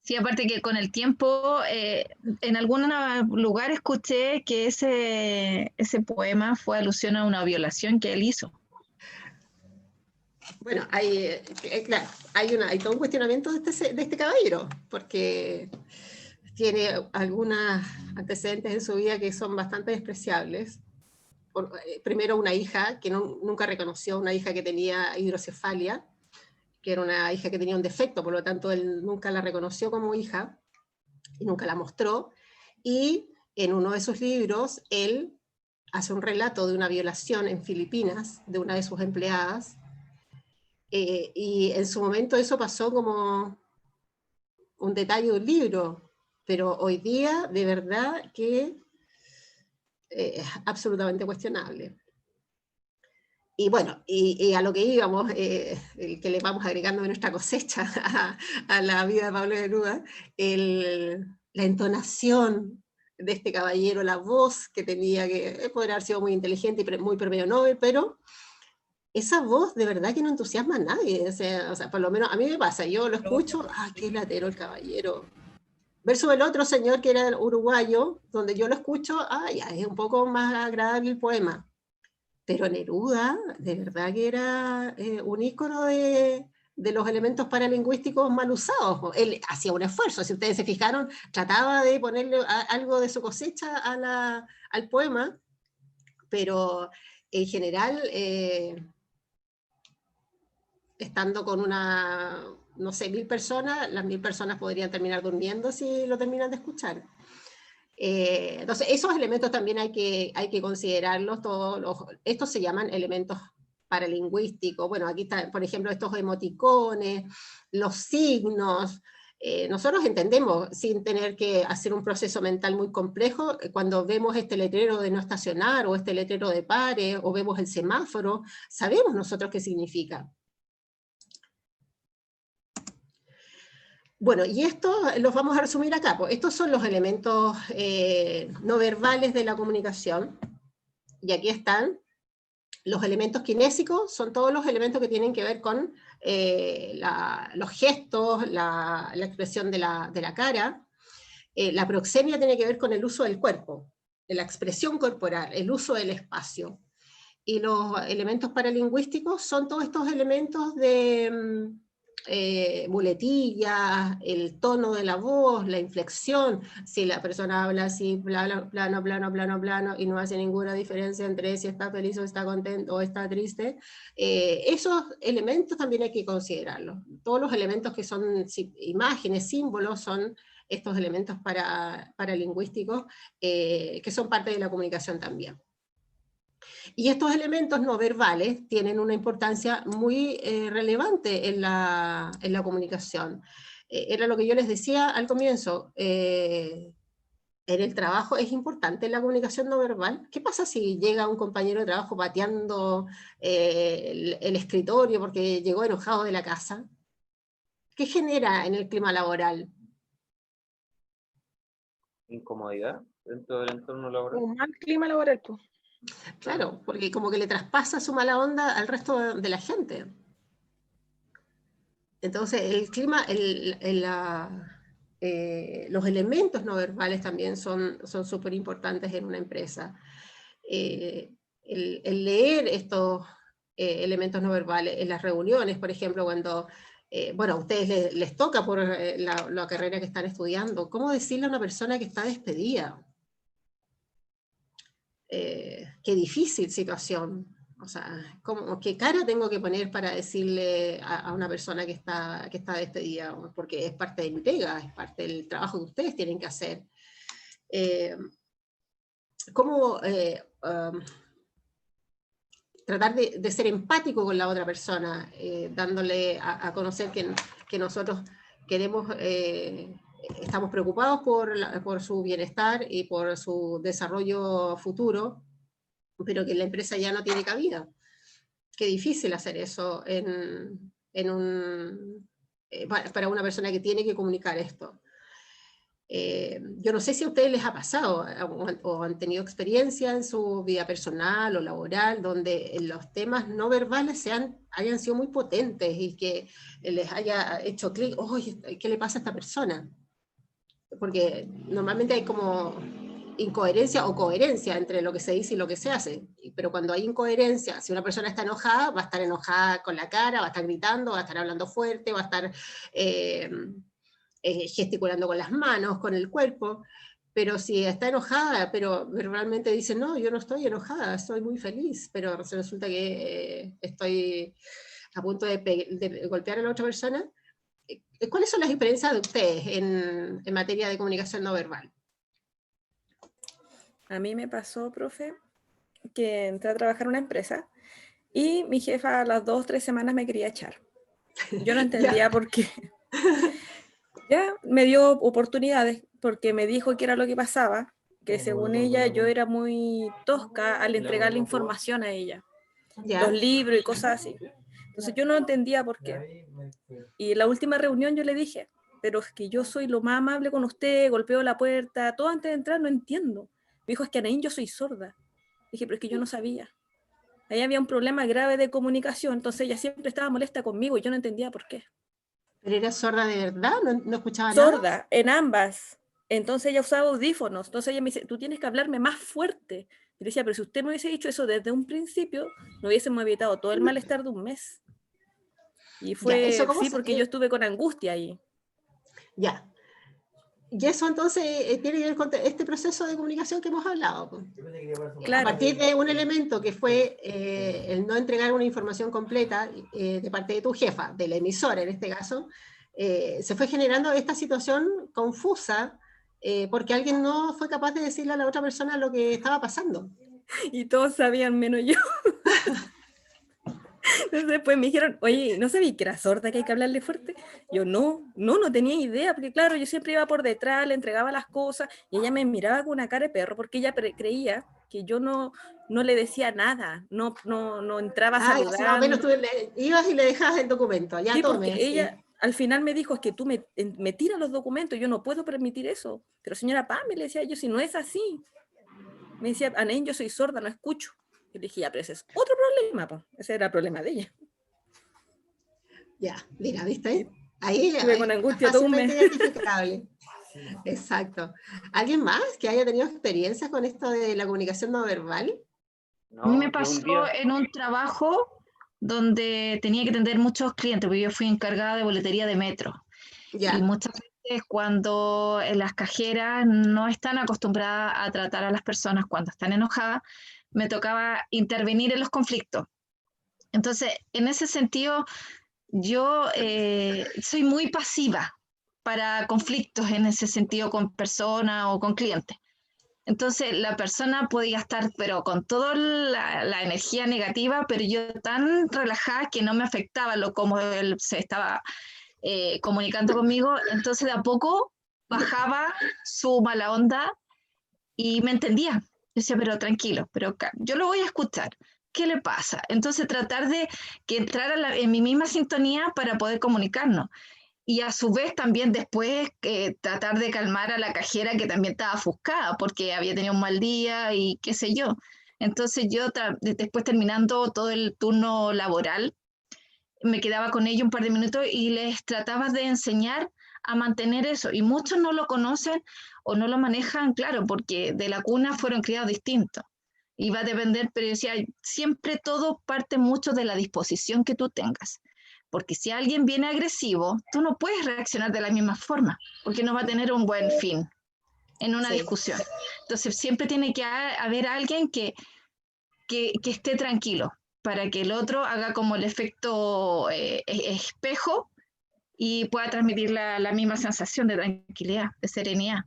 Sí, aparte que con el tiempo, en algún lugar escuché que ese poema fue alusión a una violación que él hizo. Bueno, claro, hay todo un cuestionamiento de este caballero, porque tiene algunos antecedentes en su vida que son bastante despreciables. Primero, una hija que nunca reconoció, una hija que tenía hidrocefalia, que era una hija que tenía un defecto, por lo tanto él nunca la reconoció como hija, y nunca la mostró, y en uno de sus libros él hace un relato de una violación en Filipinas de una de sus empleadas, y en su momento eso pasó como un detalle de un libro, pero hoy día de verdad que es absolutamente cuestionable. Y bueno, y a lo que íbamos, el que le vamos agregando de nuestra cosecha a la vida de Pablo Neruda, la entonación de este caballero, la voz que tenía, que podría haber sido muy inteligente y muy premio Nobel, pero esa voz de verdad que no entusiasma a nadie. O sea, por lo menos a mí me pasa, yo lo escucho, qué latero el caballero. Versus el otro señor que era uruguayo, donde yo lo escucho, ya es un poco más agradable el poema. Pero Neruda, de verdad que era un ícono de los elementos paralingüísticos mal usados. Él hacía un esfuerzo, si ustedes se fijaron, trataba de ponerle algo de su cosecha al poema, pero en general, estando con no sé, 1000 personas, las 1000 personas podrían terminar durmiendo si lo terminan de escuchar. Entonces, esos elementos también hay que considerarlos. Estos se llaman elementos paralingüísticos. Bueno, aquí está, por ejemplo, estos emoticones, los signos. Nosotros entendemos, sin tener que hacer un proceso mental muy complejo, cuando vemos este letrero de no estacionar, o este letrero de pare, o vemos el semáforo, sabemos nosotros qué significa. Bueno, y esto los vamos a resumir acá. Pues estos son los elementos no verbales de la comunicación. Y aquí están los elementos kinésicos, son todos los elementos que tienen que ver con los gestos, la expresión de la cara. La proxemia tiene que ver con el uso del cuerpo, de la expresión corporal, el uso del espacio. Y los elementos paralingüísticos son todos estos elementos de muletillas, el tono de la voz, la inflexión, si la persona habla así, plano, y no hace ninguna diferencia entre si está feliz o está contento o está triste, esos elementos también hay que considerarlos. Todos los elementos que son imágenes, símbolos, son estos elementos paralingüísticos que son parte de la comunicación también. Y estos elementos no verbales tienen una importancia muy relevante en la comunicación. Era lo que yo les decía al comienzo, en el trabajo es importante la comunicación no verbal. ¿Qué pasa si llega un compañero de trabajo pateando el escritorio porque llegó enojado de la casa? ¿Qué genera en el clima laboral? Incomodidad dentro del entorno laboral. Un mal clima laboral, pues. Claro, porque como que le traspasa su mala onda al resto de la gente. Entonces el clima, los elementos no verbales también son súper importantes en una empresa. El leer estos elementos no verbales en las reuniones, por ejemplo, cuando, bueno, a ustedes les toca por la carrera que están estudiando, ¿cómo decirle a una persona que está despedida? Qué difícil situación, o sea, ¿qué cara tengo que poner para decirle a una persona que está despedida? Porque es parte de mi pega, es parte del trabajo que ustedes tienen que hacer. ¿Cómo tratar de ser empático con la otra persona, dándole a conocer que nosotros queremos... estamos preocupados por su bienestar y por su desarrollo futuro, pero que la empresa ya no tiene cabida. Qué difícil hacer eso para una persona que tiene que comunicar esto. Yo no sé si a ustedes les ha pasado o han tenido experiencia en su vida personal o laboral donde los temas no verbales hayan sido muy potentes y que les haya hecho clic, oye, ¿qué le pasa a esta persona? Porque normalmente hay como incoherencia o coherencia entre lo que se dice y lo que se hace, pero cuando hay incoherencia, si una persona está enojada, va a estar enojada con la cara, va a estar gritando, va a estar hablando fuerte, va a estar gesticulando con las manos, con el cuerpo, pero si está enojada, pero verbalmente dice, no, yo no estoy enojada, estoy muy feliz, pero resulta que estoy a punto de golpear a la otra persona. ¿Cuáles son las experiencias de ustedes en materia de comunicación no verbal? A mí me pasó, profe, que entré a trabajar en una empresa y mi jefa a las 2 o 3 semanas me quería echar. Yo no entendía por qué. Ya me dio oportunidades porque me dijo que era lo que pasaba, que según ella yo era muy tosca al entregarle información a ella. Los libros y cosas así. Entonces yo no entendía por qué. Y en la última reunión yo le dije, pero es que yo soy lo más amable con usted, golpeo la puerta, todo antes de entrar, no entiendo. Me dijo, es que Anaín, yo soy sorda. Dije, pero es que yo no sabía. Ahí había un problema grave de comunicación, entonces ella siempre estaba molesta conmigo y yo no entendía por qué. ¿Pero era sorda de verdad? ¿No escuchaba nada? Sorda, en ambas. Entonces ella usaba audífonos. Entonces ella me dice, tú tienes que hablarme más fuerte. Y le decía, pero si usted me hubiese dicho eso desde un principio, no hubiésemos evitado todo el malestar de un mes. Y fue, ya, sí, porque yo estuve con angustia ahí. Ya. Y eso entonces tiene que ver con este proceso de comunicación que hemos hablado. Claro. A partir de un elemento que fue el no entregar una información completa de parte de tu jefa, de la emisora en este caso, se fue generando esta situación confusa porque alguien no fue capaz de decirle a la otra persona lo que estaba pasando. Y todos sabían menos yo. Entonces después me dijeron, oye, ¿no sabía que era sorda, que hay que hablarle fuerte? Yo no tenía idea, porque claro, yo siempre iba por detrás, le entregaba las cosas, y ella me miraba con una cara de perro, porque ella creía que yo no le decía nada, no entraba a saludar. Más o menos tú ibas y le dejabas el documento, ya sí, tome. Porque ella al final me dijo, es que tú me tiras los documentos, yo no puedo permitir eso. Pero señora Pame, le decía yo, si no es así. Me decía, Anaín, yo soy sorda, no escucho. Yo le dije, ya, pero ese es otro problema, pues. Ese era el problema de ella. Ya, mira, ¿viste? Ahí estuve con angustia todo un mes. Exacto. ¿Alguien más que haya tenido experiencias con esto de la comunicación no verbal? No, me pasó en un trabajo donde tenía que atender muchos clientes, porque yo fui encargada de boletería de metro. Ya. Y muchas veces cuando las cajeras no están acostumbradas a tratar a las personas cuando están enojadas, me tocaba intervenir en los conflictos. Entonces, en ese sentido, yo soy muy pasiva para conflictos en ese sentido con personas o con clientes. Entonces la persona podía estar pero con toda la energía negativa, pero yo tan relajada que no me afectaba lo como él se estaba comunicando conmigo. Entonces de a poco bajaba su mala onda y me entendía. Yo decía, pero tranquilo, pero yo lo voy a escuchar. ¿Qué le pasa? Entonces tratar de que entrara en mi misma sintonía para poder comunicarnos. Y a su vez también después tratar de calmar a la cajera que también estaba ofuscada porque había tenido un mal día y qué sé yo. Entonces yo después terminando todo el turno laboral, me quedaba con ellos un par de minutos y les trataba de enseñar a mantener eso. Y muchos no lo conocen o no lo manejan, claro, porque de la cuna fueron criados distintos. Y va a depender, pero yo decía, siempre todo parte mucho de la disposición que tú tengas. Porque si alguien viene agresivo, tú no puedes reaccionar de la misma forma, porque no va a tener un buen fin en una discusión. Entonces siempre tiene que haber alguien que esté tranquilo, para que el otro haga como el efecto espejo y pueda transmitir la misma sensación de tranquilidad, de serenidad.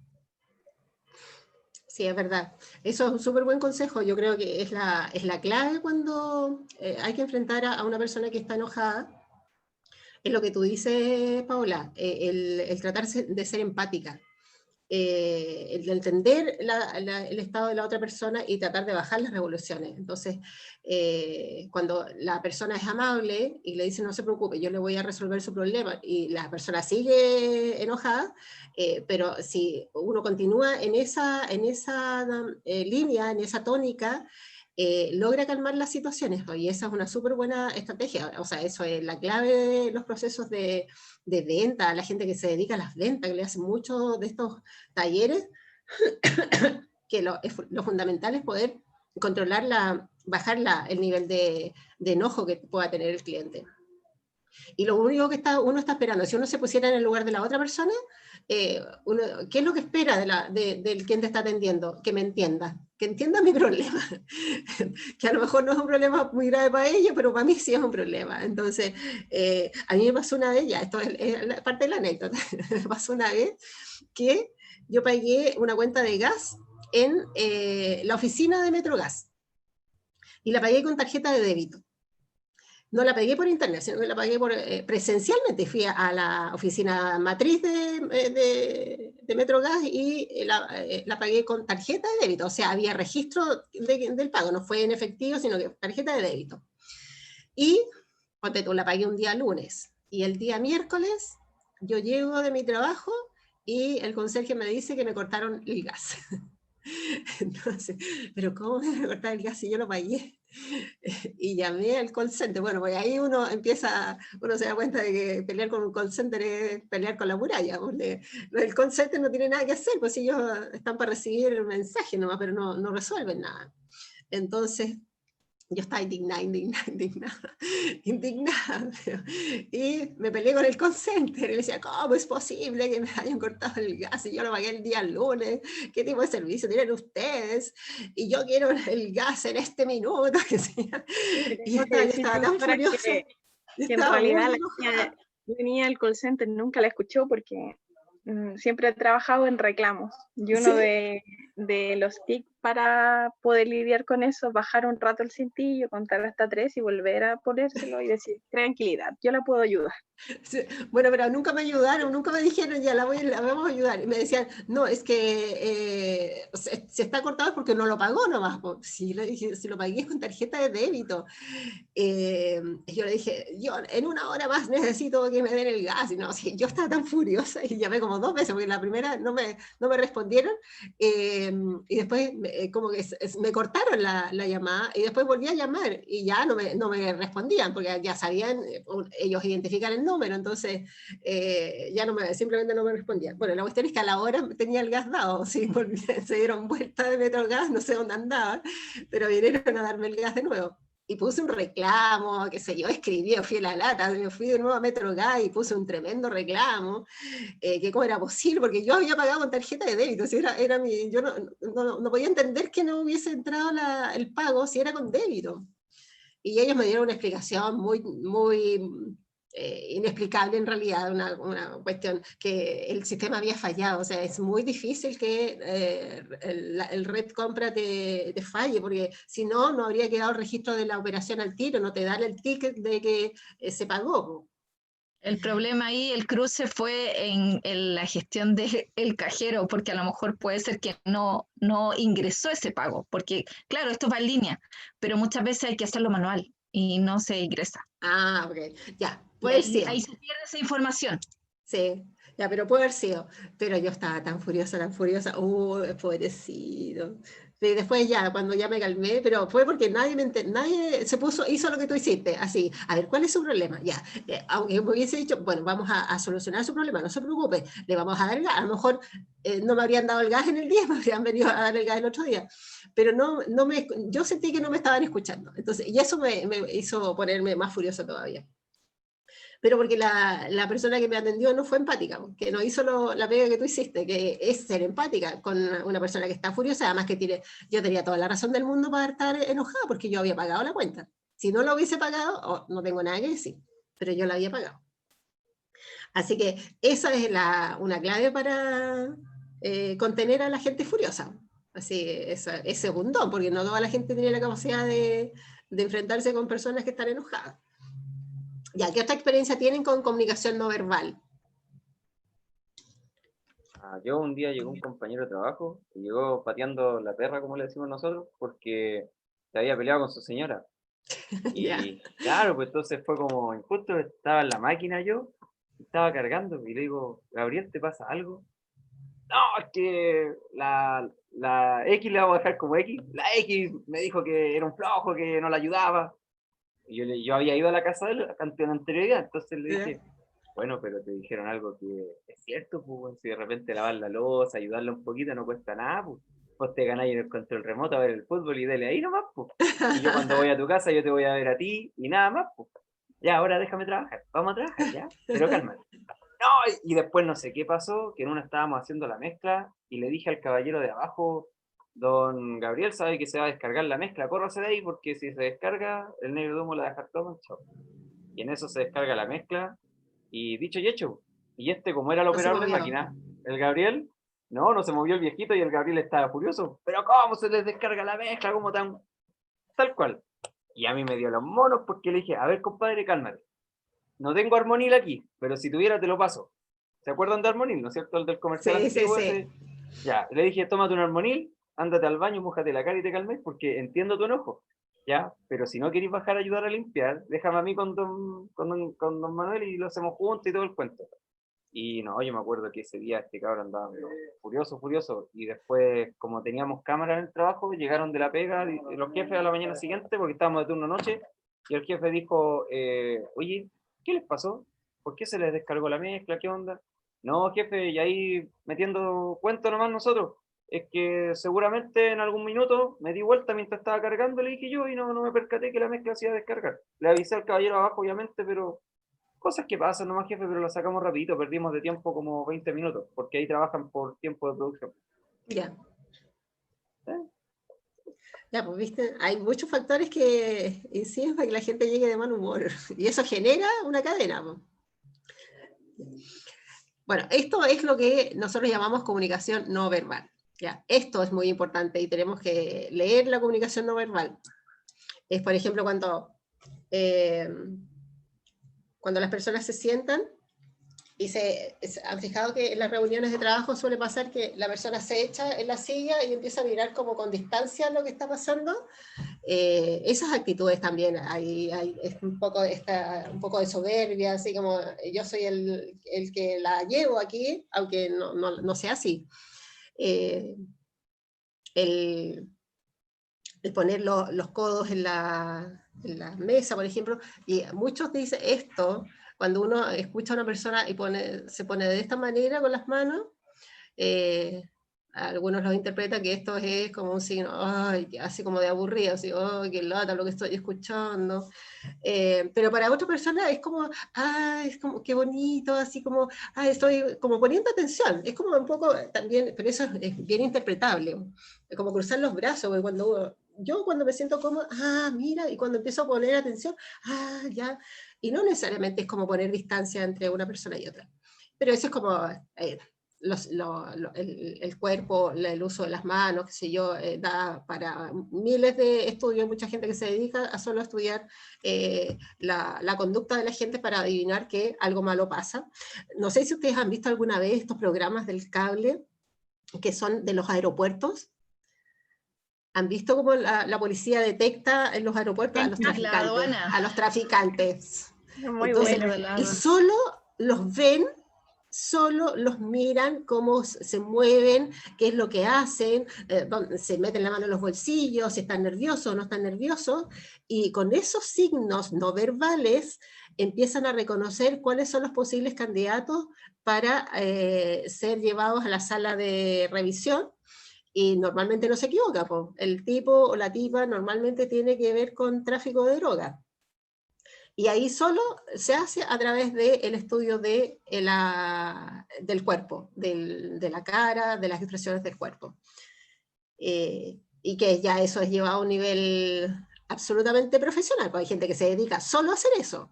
Sí, es verdad. Eso es un súper buen consejo. Yo creo que es la clave cuando hay que enfrentar a una persona que está enojada. Es lo que tú dices, Paola, el tratar de ser empática, el de entender el estado de la otra persona y tratar de bajar las revoluciones. Entonces, cuando la persona es amable y le dice no se preocupe, yo le voy a resolver su problema, y la persona sigue enojada, pero si uno continúa en esa línea, en esa tónica, logra calmar las situaciones, y esa es una súper buena estrategia. O sea, eso es la clave de los procesos de venta, a la gente que se dedica a las ventas, que le hacen muchos de estos talleres, que lo fundamental es poder controlar bajar el nivel de enojo que pueda tener el cliente. Y lo único que uno está esperando, si uno se pusiera en el lugar de la otra persona, ¿qué es lo que espera del quien te está atendiendo? Que me entienda, que entienda mi problema. Que a lo mejor no es un problema muy grave para ella, pero para mí sí es un problema. Entonces, a mí me pasó una vez, esto es parte de la anécdota, me pasó una vez que yo pagué una cuenta de gas en la oficina de Metrogas, y la pagué con tarjeta de débito. No la pagué por internet, sino que la pagué presencialmente. Fui a la oficina matriz de Metrogas y la pagué con tarjeta de débito. O sea, había registro del pago, no fue en efectivo, sino que tarjeta de débito. Y, ponte tú, la pagué un día lunes. Y el día miércoles yo llego de mi trabajo y el conserje me dice que me cortaron el gas. Entonces, ¿pero cómo me voy a cortar el gas si yo lo pagué? Y llamé al call center. Bueno, pues ahí uno se da cuenta de que pelear con un call center es pelear con la muralla, porque el call center no tiene nada que hacer, pues ellos están para recibir el mensaje nomás, pero no resuelven nada. Entonces, yo estaba indignada. Y me peleé con el call center y le decía, ¿cómo es posible que me hayan cortado el gas y yo lo pagué el día lunes? ¿Qué tipo de servicio tienen ustedes? Y yo quiero el gas en este minuto. Y yo estaba tan furiosa. Que en realidad la venía al call center, nunca la escuchó porque siempre he trabajado en reclamos. Y uno de los tics para poder lidiar con eso, bajar un rato el cintillo, contar hasta 3 y volver a ponérselo y decir, tranquilidad, yo la puedo ayudar. Sí, bueno, pero nunca me ayudaron, nunca me dijeron, ya la vamos a ayudar. Y me decían, no, es que se está cortado porque no lo pagó nomás. Si lo pagué con tarjeta de débito. Yo le dije, yo en una hora más necesito que me den el gas. Y no, yo estaba tan furiosa y llamé como 2 veces, porque la primera no me respondieron. Y después como que me cortaron la llamada, y después volví a llamar y ya no me respondían, porque ya sabían, ellos identifican el número, entonces simplemente no me respondían. Bueno, la cuestión es que a la hora tenía el gas dado, ¿sí? Se dieron vuelta de Metrogas, no sé dónde andaba, pero vinieron a darme el gas de nuevo. y puse un reclamo, qué sé yo, escribí, fui a la lata, me fui de nuevo a MetroGas y puse un tremendo reclamo, que cómo era posible, porque yo había pagado con tarjeta de débito, si era yo no podía entender que no hubiese entrado el pago si era con débito. Y ellos me dieron una explicación muy inexplicable en realidad, una cuestión que el sistema había fallado, o sea, es muy difícil que el red compra te falle, porque si no, no habría quedado el registro de la operación al tiro, no te dan el ticket de que se pagó. El problema ahí, el cruce fue en la gestión del cajero, porque a lo mejor puede ser que no ingresó ese pago, porque claro, esto va en línea, pero muchas veces hay que hacerlo manual y no se ingresa. Ah, ok, ya, puede ser. Ahí se pierde esa información. Sí, ya, pero puede haber sido. Pero yo estaba tan furiosa, pobrecito. Y después ya, cuando ya me calmé, pero fue porque nadie hizo lo que tú hiciste, así, a ver, ¿cuál es su problema? Ya, aunque me hubiese dicho, bueno, vamos a solucionar su problema, no se preocupe, le vamos a dar el gas, a lo mejor no me habrían dado el gas en el día, me habrían venido a dar el gas el otro día, pero yo sentí que no me estaban escuchando, entonces, y eso me hizo ponerme más furiosa todavía. Pero porque la persona que me atendió no fue empática, que no hizo la pega que tú hiciste, que es ser empática con una persona que está furiosa, además que yo tenía toda la razón del mundo para estar enojada, porque yo había pagado la cuenta. Si no la hubiese pagado, no tengo nada que decir, pero yo la había pagado. Así que esa es una clave para contener a la gente furiosa. Así, ese es un don, porque no toda la gente tiene la capacidad de enfrentarse con personas que están enojadas. Ya, ¿qué otra experiencia tienen con comunicación no verbal? Yo un día llegó un compañero de trabajo y llegó pateando la perra, como le decimos nosotros, porque se había peleado con su señora. Y claro, pues entonces fue como, justo estaba en la máquina yo, estaba cargando, y le digo, Gabriel, ¿te pasa algo? No, es que la X le vamos a dejar como X. La X me dijo que era un flojo, que no la ayudaba. Y yo había ido a la casa de él con anterioridad, entonces le dije, bueno, pero te dijeron algo que es cierto, pues, si de repente lavar la loza, ayudarla un poquito, no cuesta nada, pues. Vos te ganáis en el control remoto a ver el fútbol y dale ahí nomás, pues. Y yo cuando voy a tu casa, yo te voy a ver a ti y nada más, pues. Ya, ahora déjame trabajar, vamos a trabajar, ya, pero cálmate. No, y después no sé qué pasó, que en una estábamos haciendo la mezcla y le dije al caballero de abajo, don Gabriel, sabe que se va a descargar la mezcla, córrase de ahí porque si se descarga, el negro de humo la va a dejar todo manchado. Y en eso se descarga la mezcla y dicho y hecho. Y como era el operador de máquina, el Gabriel, no se movió el viejito y el Gabriel estaba furioso. Pero ¿cómo se les descarga la mezcla? ¿Cómo tan? Tal cual. Y a mí me dio los monos porque le dije, a ver compadre, cálmate. No tengo armonil aquí, pero si tuviera te lo paso. ¿Se acuerdan de armonil, no es cierto? El del comercial antiguo ese. Ya, le dije, tómate un armonil, ándate al baño, mójate la cara y te calmes, porque entiendo tu enojo, ¿ya? Pero si no queréis bajar a ayudar a limpiar, déjame a mí con don Manuel y lo hacemos juntos y todo el cuento. Y no, yo me acuerdo que ese día este cabrón andaba furioso, y después, como teníamos cámara en el trabajo, llegaron de la pega los jefes a la mañana siguiente, porque estábamos de turno noche, y el jefe dijo, oye, ¿qué les pasó? ¿Por qué se les descargó la mezcla? ¿Qué onda? No, jefe, y ahí metiendo cuento nomás nosotros. Es que seguramente en algún minuto me di vuelta mientras estaba cargando, le dije yo, y no me percaté que la mezcla se iba a descargar. Le avisé al caballero abajo, obviamente, pero cosas que pasan nomás, jefe, pero lo sacamos rapidito, perdimos de tiempo como 20 minutos, porque ahí trabajan por tiempo de producción. Ya. Ya, pues viste, hay muchos factores que inciden para que la gente llegue de mal humor, y eso genera una cadena. Bueno, esto es lo que nosotros llamamos comunicación no verbal. ¿Ya? Esto es muy importante y tenemos que leer la comunicación no verbal. Es, por ejemplo, cuando las personas se sientan y han fijado que en las reuniones de trabajo suele pasar que la persona se echa en la silla y empieza a mirar como con distancia lo que está pasando. Esas actitudes también, es un poco de soberbia, así como yo soy el que la llevo aquí, aunque no sea así. El poner los codos en la mesa, por ejemplo, y muchos dicen esto, cuando uno escucha a una persona y se pone de esta manera con las manos, algunos los interpretan que esto es como un signo, ay, así como de aburrido, así, oh, qué lata lo que estoy escuchando. Pero para otra persona es como, es como, qué bonito, así como, estoy como poniendo atención. Es como un poco también, pero eso es bien interpretable. Es como cruzar los brazos, porque yo cuando me siento como, mira, y cuando empiezo a poner atención, ya. Y no necesariamente es como poner distancia entre una persona y otra. Pero eso es como el cuerpo, el uso de las manos, qué sé yo, da para miles de estudios, mucha gente que se dedica a solo estudiar la conducta de la gente para adivinar que algo malo pasa. No sé si ustedes han visto alguna vez estos programas del cable que son de los aeropuertos. ¿Han visto cómo la policía detecta en los aeropuertos a los traficantes? A los traficantes. Muy Entonces, bueno. y solo los ven, solo los miran cómo se mueven, qué es lo que hacen, se meten la mano en los bolsillos, si están nerviosos o no están nerviosos, y con esos signos no verbales empiezan a reconocer cuáles son los posibles candidatos para ser llevados a la sala de revisión. Y normalmente no se equivoca, el tipo o la tipa normalmente tiene que ver con tráfico de droga. Y ahí solo se hace a través del estudio del cuerpo, de la cara, de las expresiones del cuerpo. Y que ya eso es llevado a un nivel absolutamente profesional, porque hay gente que se dedica solo a hacer eso.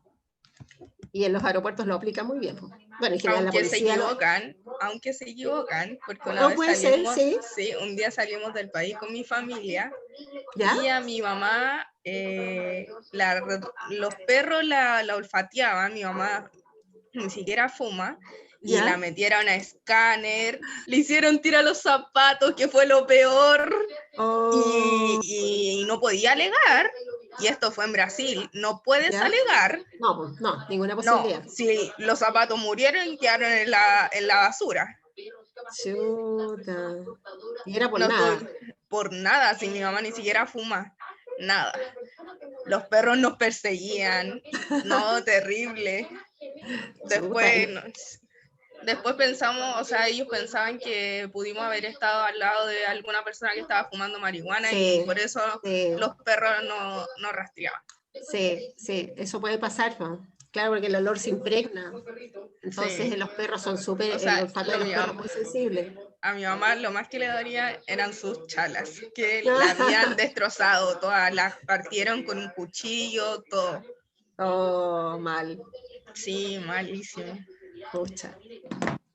Y en los aeropuertos lo aplican muy bien. Bueno, en general aunque la policía aunque se equivocan, porque una no vez puede salimos, ser, sí, un día salimos del país con mi familia, ¿ya? Y a mi mamá, los perros la olfateaban, mi mamá ni siquiera fuma, y ¿Ya? la metieron a escáner, le hicieron tirar los zapatos, que fue lo peor, y no podía alegar. Y esto fue en Brasil, no puedes alegar. No, ninguna posibilidad. No, si los zapatos murieron y quedaron en la basura. Chuta. Y era por No, nada. Por nada, si mi mamá ni siquiera fuma, nada. Los perros nos perseguían, no, terrible. Después pensamos, o sea, ellos pensaban que pudimos haber estado al lado de alguna persona que estaba fumando marihuana, y por eso los perros no rastreaban. Sí, eso puede pasar, ¿no? Claro, porque el olor se impregna. Entonces los perros son súper, el olfato de los perros muy sensible. A mi mamá lo más que le daría eran sus chalas, que la habían destrozado, todas las partieron con un cuchillo, todo. Oh, mal. Sí, malísimo. Pucha.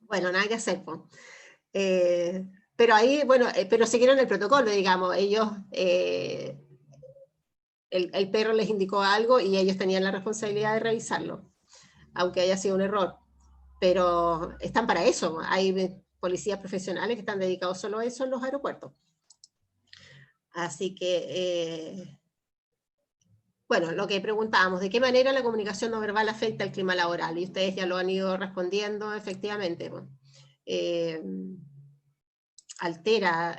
Bueno, nada que hacer, pues. Pero ahí, bueno, pero siguieron el protocolo, digamos, ellos, el perro les indicó algo y ellos tenían la responsabilidad de revisarlo, aunque haya sido un error. Pero están para eso, hay policías profesionales que están dedicados solo a eso en los aeropuertos. Así que, bueno, lo que preguntábamos, ¿de qué manera la comunicación no verbal afecta el clima laboral? Y ustedes ya lo han ido respondiendo, efectivamente. Altera,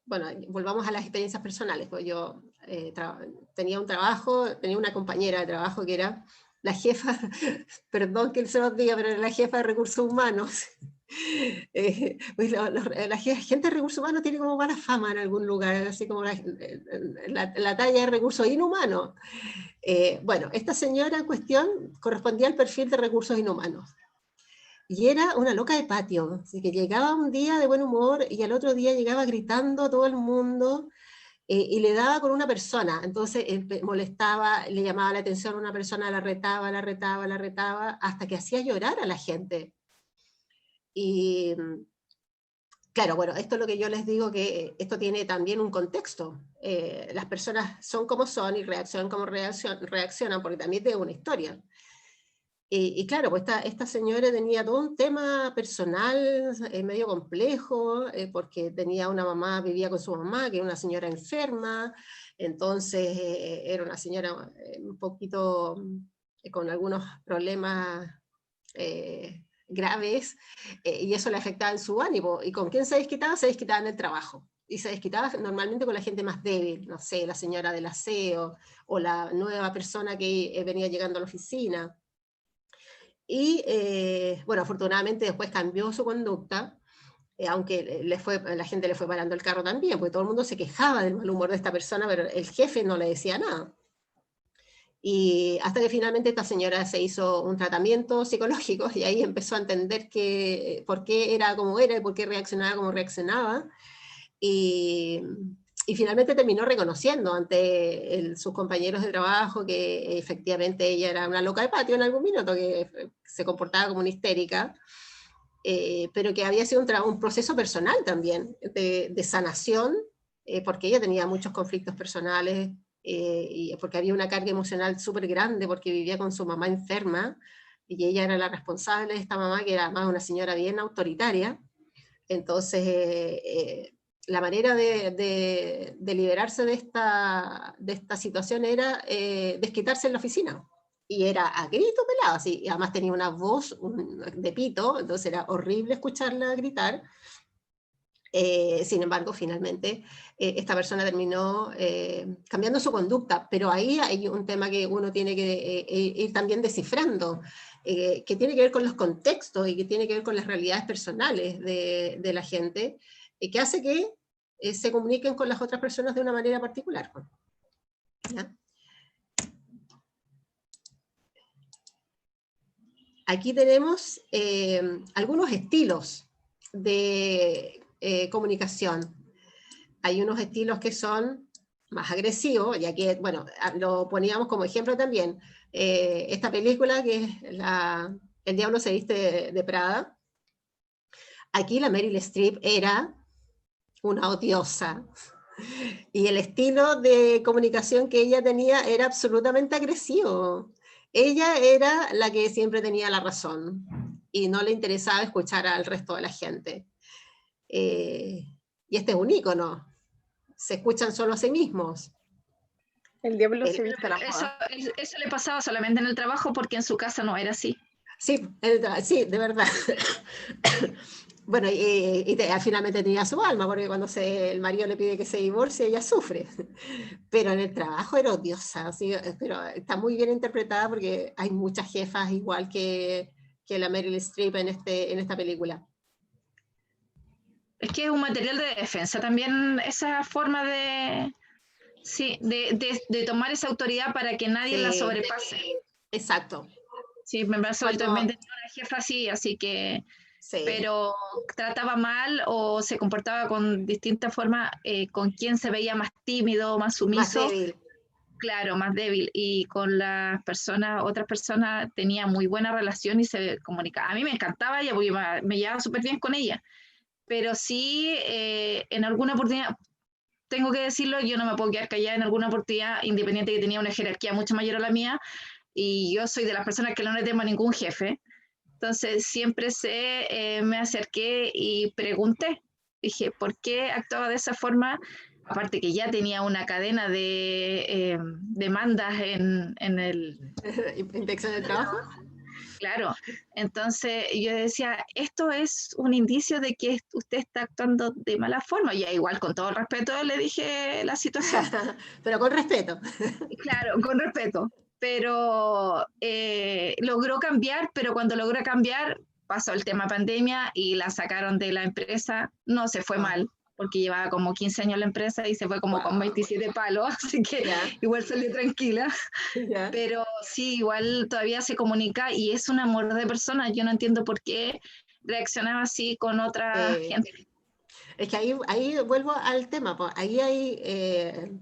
bueno, volvamos a las experiencias personales, pues yo tenía una compañera de trabajo que era la jefa, perdón que se los diga, pero era la jefa de recursos humanos. Pues la gente de recursos humanos tiene como mala fama en algún lugar, así como la talla de recursos inhumanos. Bueno, esta señora en cuestión correspondía al perfil de recursos inhumanos. Y era una loca de patio, así que llegaba un día de buen humor y al otro día llegaba gritando a todo el mundo y le daba con una persona, entonces molestaba, le llamaba la atención a una persona, la retaba, hasta que hacía llorar a la gente. Y claro, bueno, esto es lo que yo les digo, que esto tiene también un contexto. Las personas son como son y reaccionan como reaccionan, porque también tiene una historia. Y claro, pues esta señora tenía todo un tema personal medio complejo, porque tenía una mamá, vivía con su mamá, que era una señora enferma, entonces era una señora un poquito con algunos problemas graves, y eso le afectaba en su ánimo. ¿Y con quién se desquitaba? Se desquitaba en el trabajo. Y se desquitaba normalmente con la gente más débil, no sé, la señora del aseo, o la nueva persona que venía llegando a la oficina. Y bueno, afortunadamente después cambió su conducta, aunque la gente le fue parando el carro también, porque todo el mundo se quejaba del mal humor de esta persona, pero el jefe no le decía nada. Y hasta que finalmente esta señora se hizo un tratamiento psicológico y ahí empezó a entender por qué era como era y por qué reaccionaba como reaccionaba. Y finalmente terminó reconociendo ante sus compañeros de trabajo que efectivamente ella era una loca de patio en algún minuto, que se comportaba como una histérica, pero que había sido un proceso personal también, de sanación, porque ella tenía muchos conflictos personales, y porque había una carga emocional súper grande, porque vivía con su mamá enferma, y ella era la responsable de esta mamá, que era más una señora bien autoritaria. Entonces, la manera de liberarse de esta situación era desquitarse en la oficina. Y era a grito pelado, así, y además tenía una voz de pito, entonces era horrible escucharla gritar. Sin embargo, finalmente, esta persona terminó cambiando su conducta, pero ahí hay un tema que uno tiene que ir también descifrando, que tiene que ver con los contextos y que tiene que ver con las realidades personales de la gente, que hace que se comuniquen con las otras personas de una manera particular. ¿Ya? Aquí tenemos algunos estilos de comunicación. Hay unos estilos que son más agresivos, y aquí, bueno, lo poníamos como ejemplo también, esta película que es El diablo se viste de Prada. Aquí la Meryl Streep era una odiosa, y el estilo de comunicación que ella tenía era absolutamente agresivo. Ella era la que siempre tenía la razón, y no le interesaba escuchar al resto de la gente. Y este es un ícono, se escuchan solo a sí mismos. El diablo se viste a la moda. Eso le pasaba solamente en el trabajo, porque en su casa no era así. Sí, sí, de verdad. Bueno, y finalmente tenía su alma, porque cuando el marido le pide que se divorcie, ella sufre. Pero en el trabajo era odiosa, ¿sí? Pero está muy bien interpretada, porque hay muchas jefas igual que la Meryl Streep en esta película. Es que es un material de defensa también, esa forma de tomar esa autoridad para que nadie la sobrepase. Exacto. Sí, me pasó, yo también tenía una jefa así que... Sí. Pero trataba mal o se comportaba con distintas formas con quien se veía más tímido, más sumiso. Más débil. Claro, más débil. Y con las personas, otras personas, tenía muy buena relación y se comunicaba. A mí me encantaba ella porque me llevaba súper bien con ella. Pero sí, en alguna oportunidad, tengo que decirlo, yo no me puedo quedar callada en alguna oportunidad, independiente que tenía una jerarquía mucho mayor a la mía, y yo soy de las personas que no le temo a ningún jefe. Entonces siempre me acerqué y pregunté, dije, ¿por qué actuaba de esa forma? Aparte que ya tenía una cadena de demandas en el... ¿Inspección de trabajo? Claro, entonces yo decía, esto es un indicio de que usted está actuando de mala forma. Y igual, con todo el respeto, le dije la situación. Pero con respeto. Claro, con respeto. Pero logró cambiar, pero cuando logró cambiar, pasó el tema pandemia y la sacaron de la empresa. No se fue mal, porque llevaba como 15 años la empresa y se fue como con 27 palos, así que igual salió tranquila. Pero sí, igual todavía se comunica y es un amor de persona. Yo no entiendo por qué reaccionaba así con otra gente. Es que ahí vuelvo al tema, pues. Ahí hay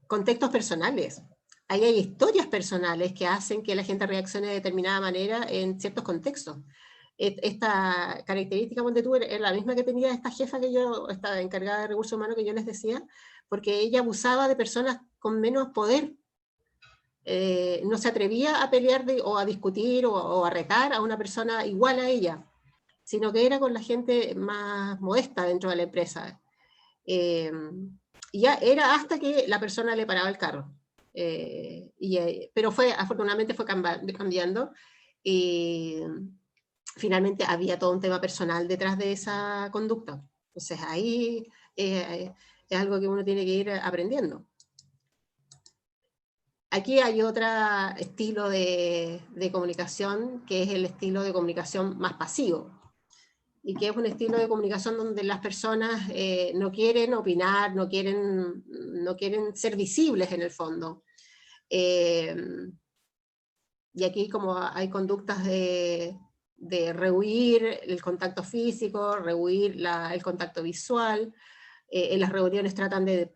contextos personales. Ahí hay historias personales que hacen que la gente reaccione de determinada manera en ciertos contextos. Esta característica, ponte tú, era la misma que tenía esta jefa que yo, esta encargada de recursos humanos que yo les decía, porque ella abusaba de personas con menos poder. No se atrevía a pelear o a discutir o a retar a una persona igual a ella, sino que era con la gente más modesta dentro de la empresa. Y ya era hasta que la persona le paraba el carro. Pero afortunadamente fue cambiando, y finalmente había todo un tema personal detrás de esa conducta. Entonces ahí es algo que uno tiene que ir aprendiendo. Aquí hay otro estilo de comunicación, que es el estilo de comunicación más pasivo, y que es un estilo de comunicación donde las personas no quieren opinar, no quieren ser visibles en el fondo. Y aquí como hay conductas de rehuir el contacto físico, rehuir el contacto visual. En las reuniones tratan de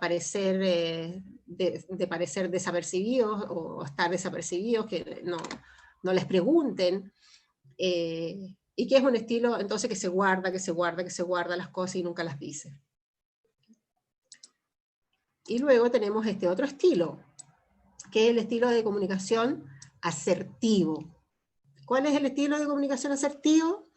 parecer desapercibidos o estar desapercibidos, que no les pregunten. Y que es un estilo entonces que se guarda las cosas y nunca las dice. Y luego tenemos este otro estilo, que es el estilo de comunicación asertivo. ¿Cuál es el estilo de comunicación asertivo?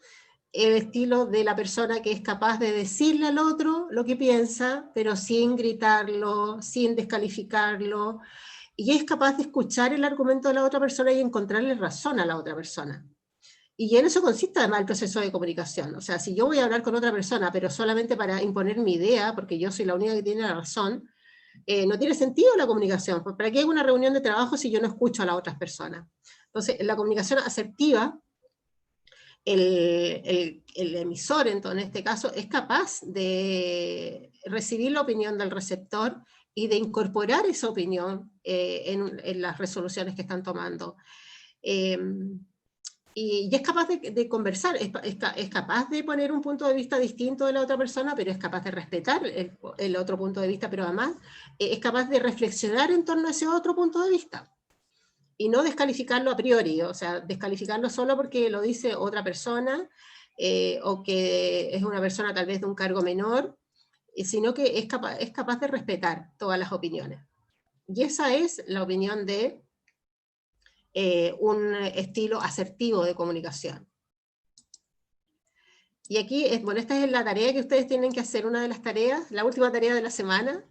El estilo de la persona que es capaz de decirle al otro lo que piensa, pero sin gritarlo, sin descalificarlo, y es capaz de escuchar el argumento de la otra persona y encontrarle razón a la otra persona. Y en eso consiste además el proceso de comunicación. O sea, si yo voy a hablar con otra persona, pero solamente para imponer mi idea, porque yo soy la única que tiene la razón, no tiene sentido la comunicación. ¿Para qué hago una reunión de trabajo si yo no escucho a las otras personas? Entonces, la comunicación asertiva, el emisor, entonces, en este caso, es capaz de recibir la opinión del receptor y de incorporar esa opinión en las resoluciones que están tomando. Y es capaz de conversar, es capaz de poner un punto de vista distinto de la otra persona, pero es capaz de respetar el otro punto de vista, pero además es capaz de reflexionar en torno a ese otro punto de vista. Y no descalificarlo a priori, o sea, descalificarlo solo porque lo dice otra persona, o que es una persona tal vez de un cargo menor, sino que es capaz de respetar todas las opiniones. Y esa es la opinión de un estilo asertivo de comunicación. Y aquí, bueno, esta es la tarea que ustedes tienen que hacer, una de las tareas, la última tarea de la semana.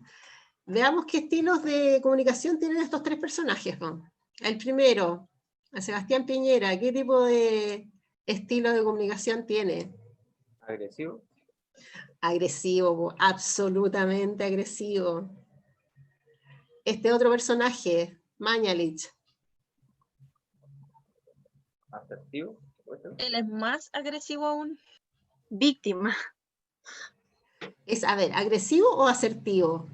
Veamos qué estilos de comunicación tienen estos tres personajes, ¿no? El primero, a Sebastián Piñera, ¿qué tipo de estilo de comunicación tiene? ¿Agresivo? Agresivo, absolutamente agresivo. Este otro personaje, Mañalich. ¿Asertivo? Él es más agresivo aún. Víctima. A ver, ¿agresivo o asertivo?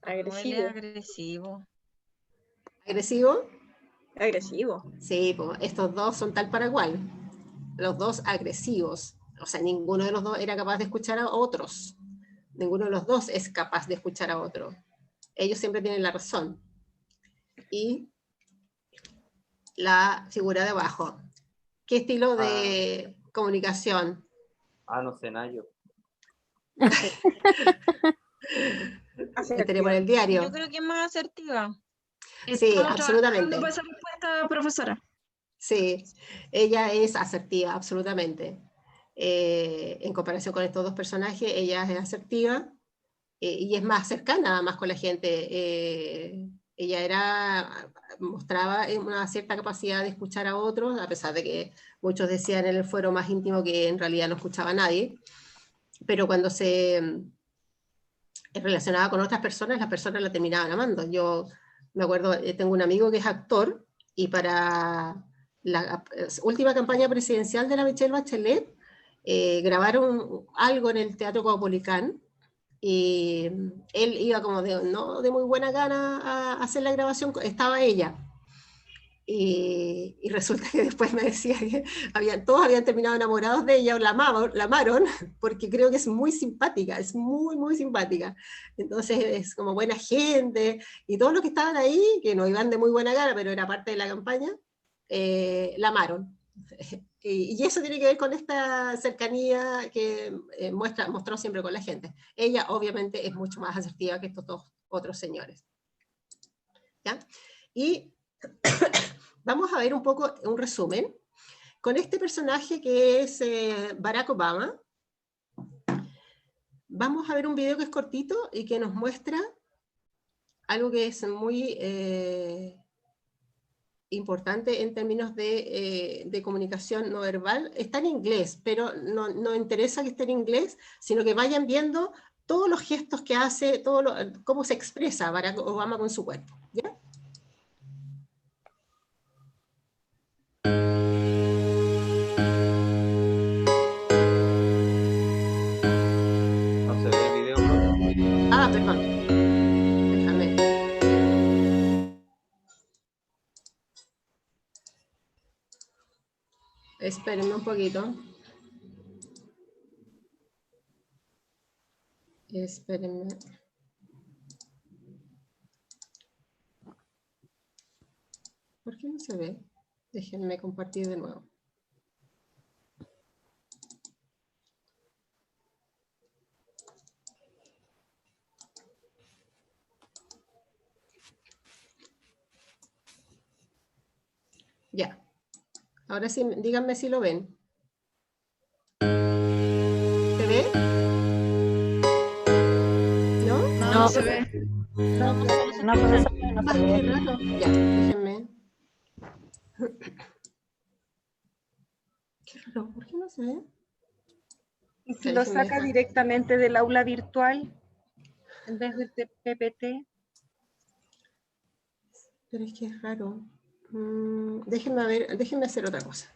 Agresivo. Agresivo. ¿Agresivo? Agresivo. Sí, pues estos dos son tal para cual. Los dos agresivos. O sea, ninguno de los dos era capaz de escuchar a otros. Ninguno de los dos es capaz de escuchar a otro. Ellos siempre tienen la razón. Y la figura de abajo. ¿Qué estilo de comunicación? No sé, Nayo. Tenemos en el diario. Yo creo que es más asertiva. Sí, absolutamente. Esa respuesta, profesora. Sí, ella es asertiva, absolutamente. En comparación con estos dos personajes, ella es asertiva y es más cercana además con la gente. Ella mostraba una cierta capacidad de escuchar a otros, a pesar de que muchos decían en el fuero más íntimo que en realidad no escuchaba a nadie, pero cuando se relacionaba con otras personas, las personas la terminaban amando. Yo me acuerdo, tengo un amigo que es actor, y para la última campaña presidencial de la Michelle Bachelet, grabaron algo en el Teatro Caupolicán, y él iba como de muy buena gana a hacer la grabación, estaba ella. Y resulta que después me decía que todos habían terminado enamorados de ella, o la amaron, porque creo que es muy simpática, es muy, muy simpática. Entonces es como buena gente, y todos los que estaban ahí, que no iban de muy buena gana, pero era parte de la campaña, la amaron. Y eso tiene que ver con esta cercanía que mostró siempre con la gente. Ella obviamente es mucho más asertiva que estos dos otros señores. ¿Ya? Y vamos a ver un poco un resumen con este personaje que es Barack Obama. Vamos a ver un video que es cortito y que nos muestra algo que es muy importante en términos de comunicación no verbal. Está en inglés, pero no interesa que esté en inglés, sino que vayan viendo todos los gestos que hace, cómo se expresa Barack Obama con su cuerpo. ¿Ya? No se ve el video, ¿no? Ah, perdón. Déjame. Espérenme un poquito. Espérenme. ¿Por qué no se ve? Déjenme compartir de nuevo. Ya. Ahora sí, díganme si lo ven. ¿Se ve? ¿No? No se ve. No, ya, déjenme. Qué raro, ¿por qué no se ve? ¿Y si lo saca directamente del aula virtual en vez de PPT? Pero es que es raro. Déjenme hacer otra cosa.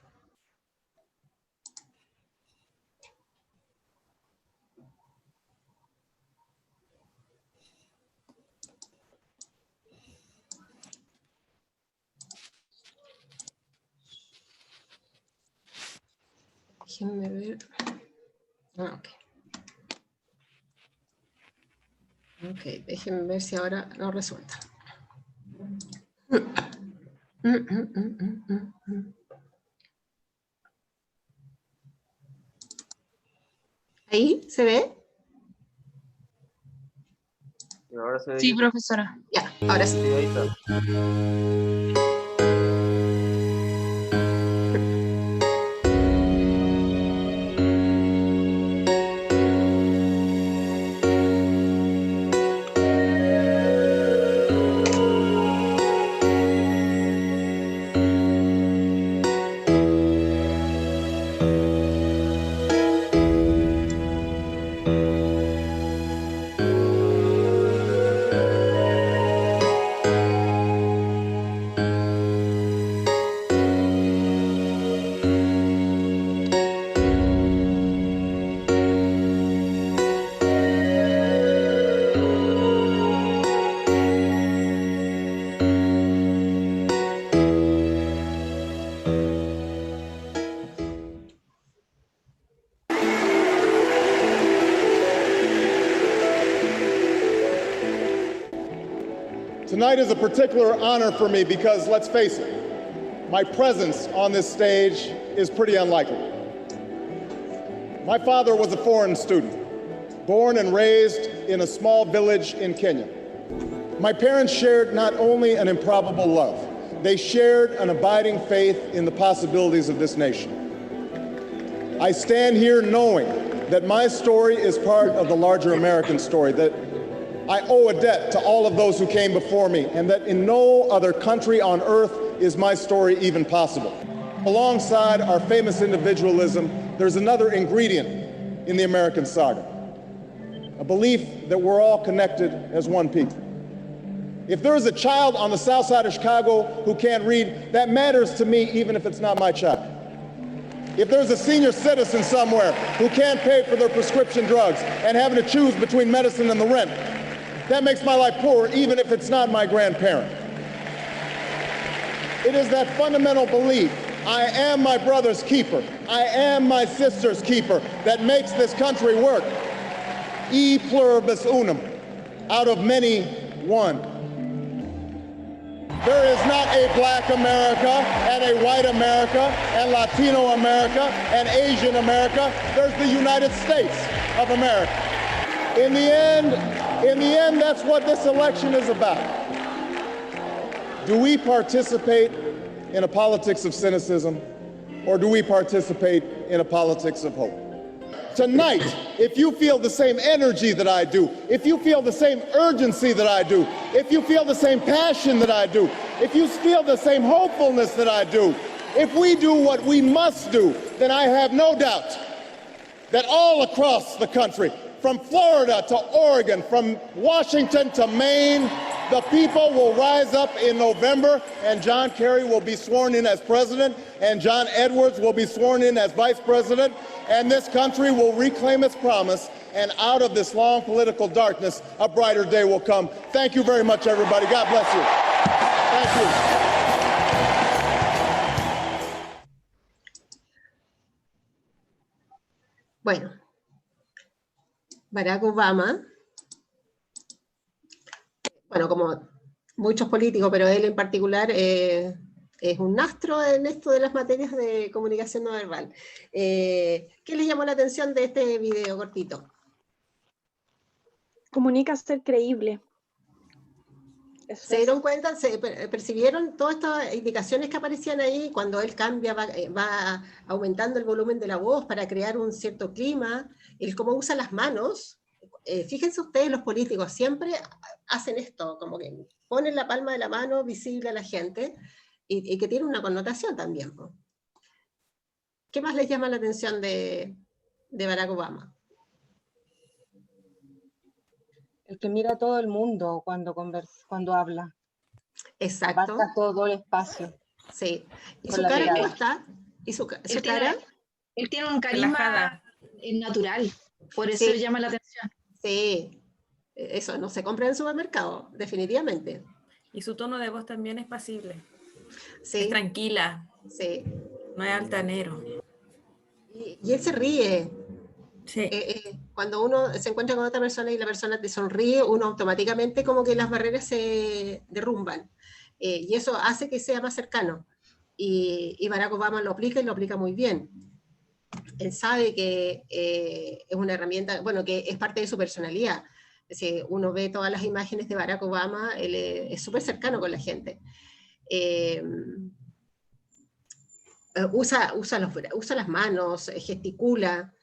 Déjenme ver. Ok. Ok, déjenme ver si ahora no resulta. ¿Ahí se ve? Ahora se ve. Sí, profesora. Ya, ahora sí. Sí, ahí está. Tonight is a particular honor for me because, let's face it, my presence on this stage is pretty unlikely. My father was a foreign student, born and raised in a small village in Kenya. My parents shared not only an improbable love, they shared an abiding faith in the possibilities of this nation. I stand here knowing that my story is part of the larger American story, that I owe a debt to all of those who came before me, and that in no other country on earth is my story even possible. Alongside our famous individualism, there's another ingredient in the American saga, a belief that we're all connected as one people. If there is a child on the south side of Chicago who can't read, that matters to me even if it's not my child. If there's a senior citizen somewhere who can't pay for their prescription drugs and having to choose between medicine and the rent, that makes my life poorer even if it's not my grandparent. It is that fundamental belief, I am my brother's keeper, I am my sister's keeper, that makes this country work. E pluribus unum, out of many, one. There is not a black America and a white America and Latino America and Asian America. There's the United States of America. In the end, that's what this election is about. Do we participate in a politics of cynicism, or do we participate in a politics of hope? Tonight, if you feel the same energy that I do, if you feel the same urgency that I do, if you feel the same passion that I do, if you feel the same hopefulness that I do, if we do what we must do, then I have no doubt that all across the country, from Florida to Oregon, from Washington to Maine. The people will rise up in November, and John Kerry will be sworn in as president, and John Edwards will be sworn in as vice president, and this country will reclaim its promise, and out of this long political darkness, a brighter day will come. Thank you very much, everybody. God bless you. Thank you. Bueno, Barack Obama, bueno, como muchos políticos, pero él en particular es un astro en esto de las materias de comunicación no verbal. ¿Qué les llamó la atención de este video cortito? Comunica ser creíble. ¿Se dieron cuenta? ¿Se percibieron todas estas indicaciones que aparecían ahí? Cuando él cambia, va aumentando el volumen de la voz para crear un cierto clima, el cómo usa las manos. Fíjense ustedes, los políticos siempre hacen esto, como que ponen la palma de la mano visible a la gente, y que tiene una connotación también, ¿no? ¿Qué más les llama la atención de Barack Obama? El que mira a todo el mundo cuando habla. Exacto. Abarca todo el espacio. Sí. ¿Y su cara cómo está? ¿Y su cara? Él tiene un carisma natural, por eso llama la atención. Sí, eso no se compra en el supermercado, definitivamente. Y su tono de voz también es pasible. Sí. Es tranquila. Sí. No es altanero. Y él se ríe. Sí. Cuando uno se encuentra con otra persona y la persona te sonríe, uno automáticamente como que las barreras se derrumban. Y eso hace que sea más cercano. Y Barack Obama lo aplica y lo aplica muy bien. Él sabe que es una herramienta, bueno, que es parte de su personalidad. Es decir, uno ve todas las imágenes de Barack Obama, él es súper cercano con la gente. Usa las manos, gesticula,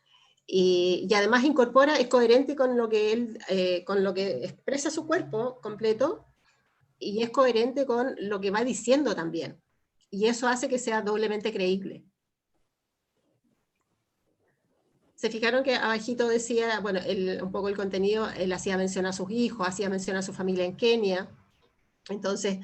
y además incorpora, es coherente con lo que él, con lo que expresa su cuerpo completo, y es coherente con lo que va diciendo también. Y eso hace que sea doblemente creíble. Se fijaron que abajito decía, bueno, un poco el contenido, él hacía mención a sus hijos, hacía mención a su familia en Kenia. Entonces,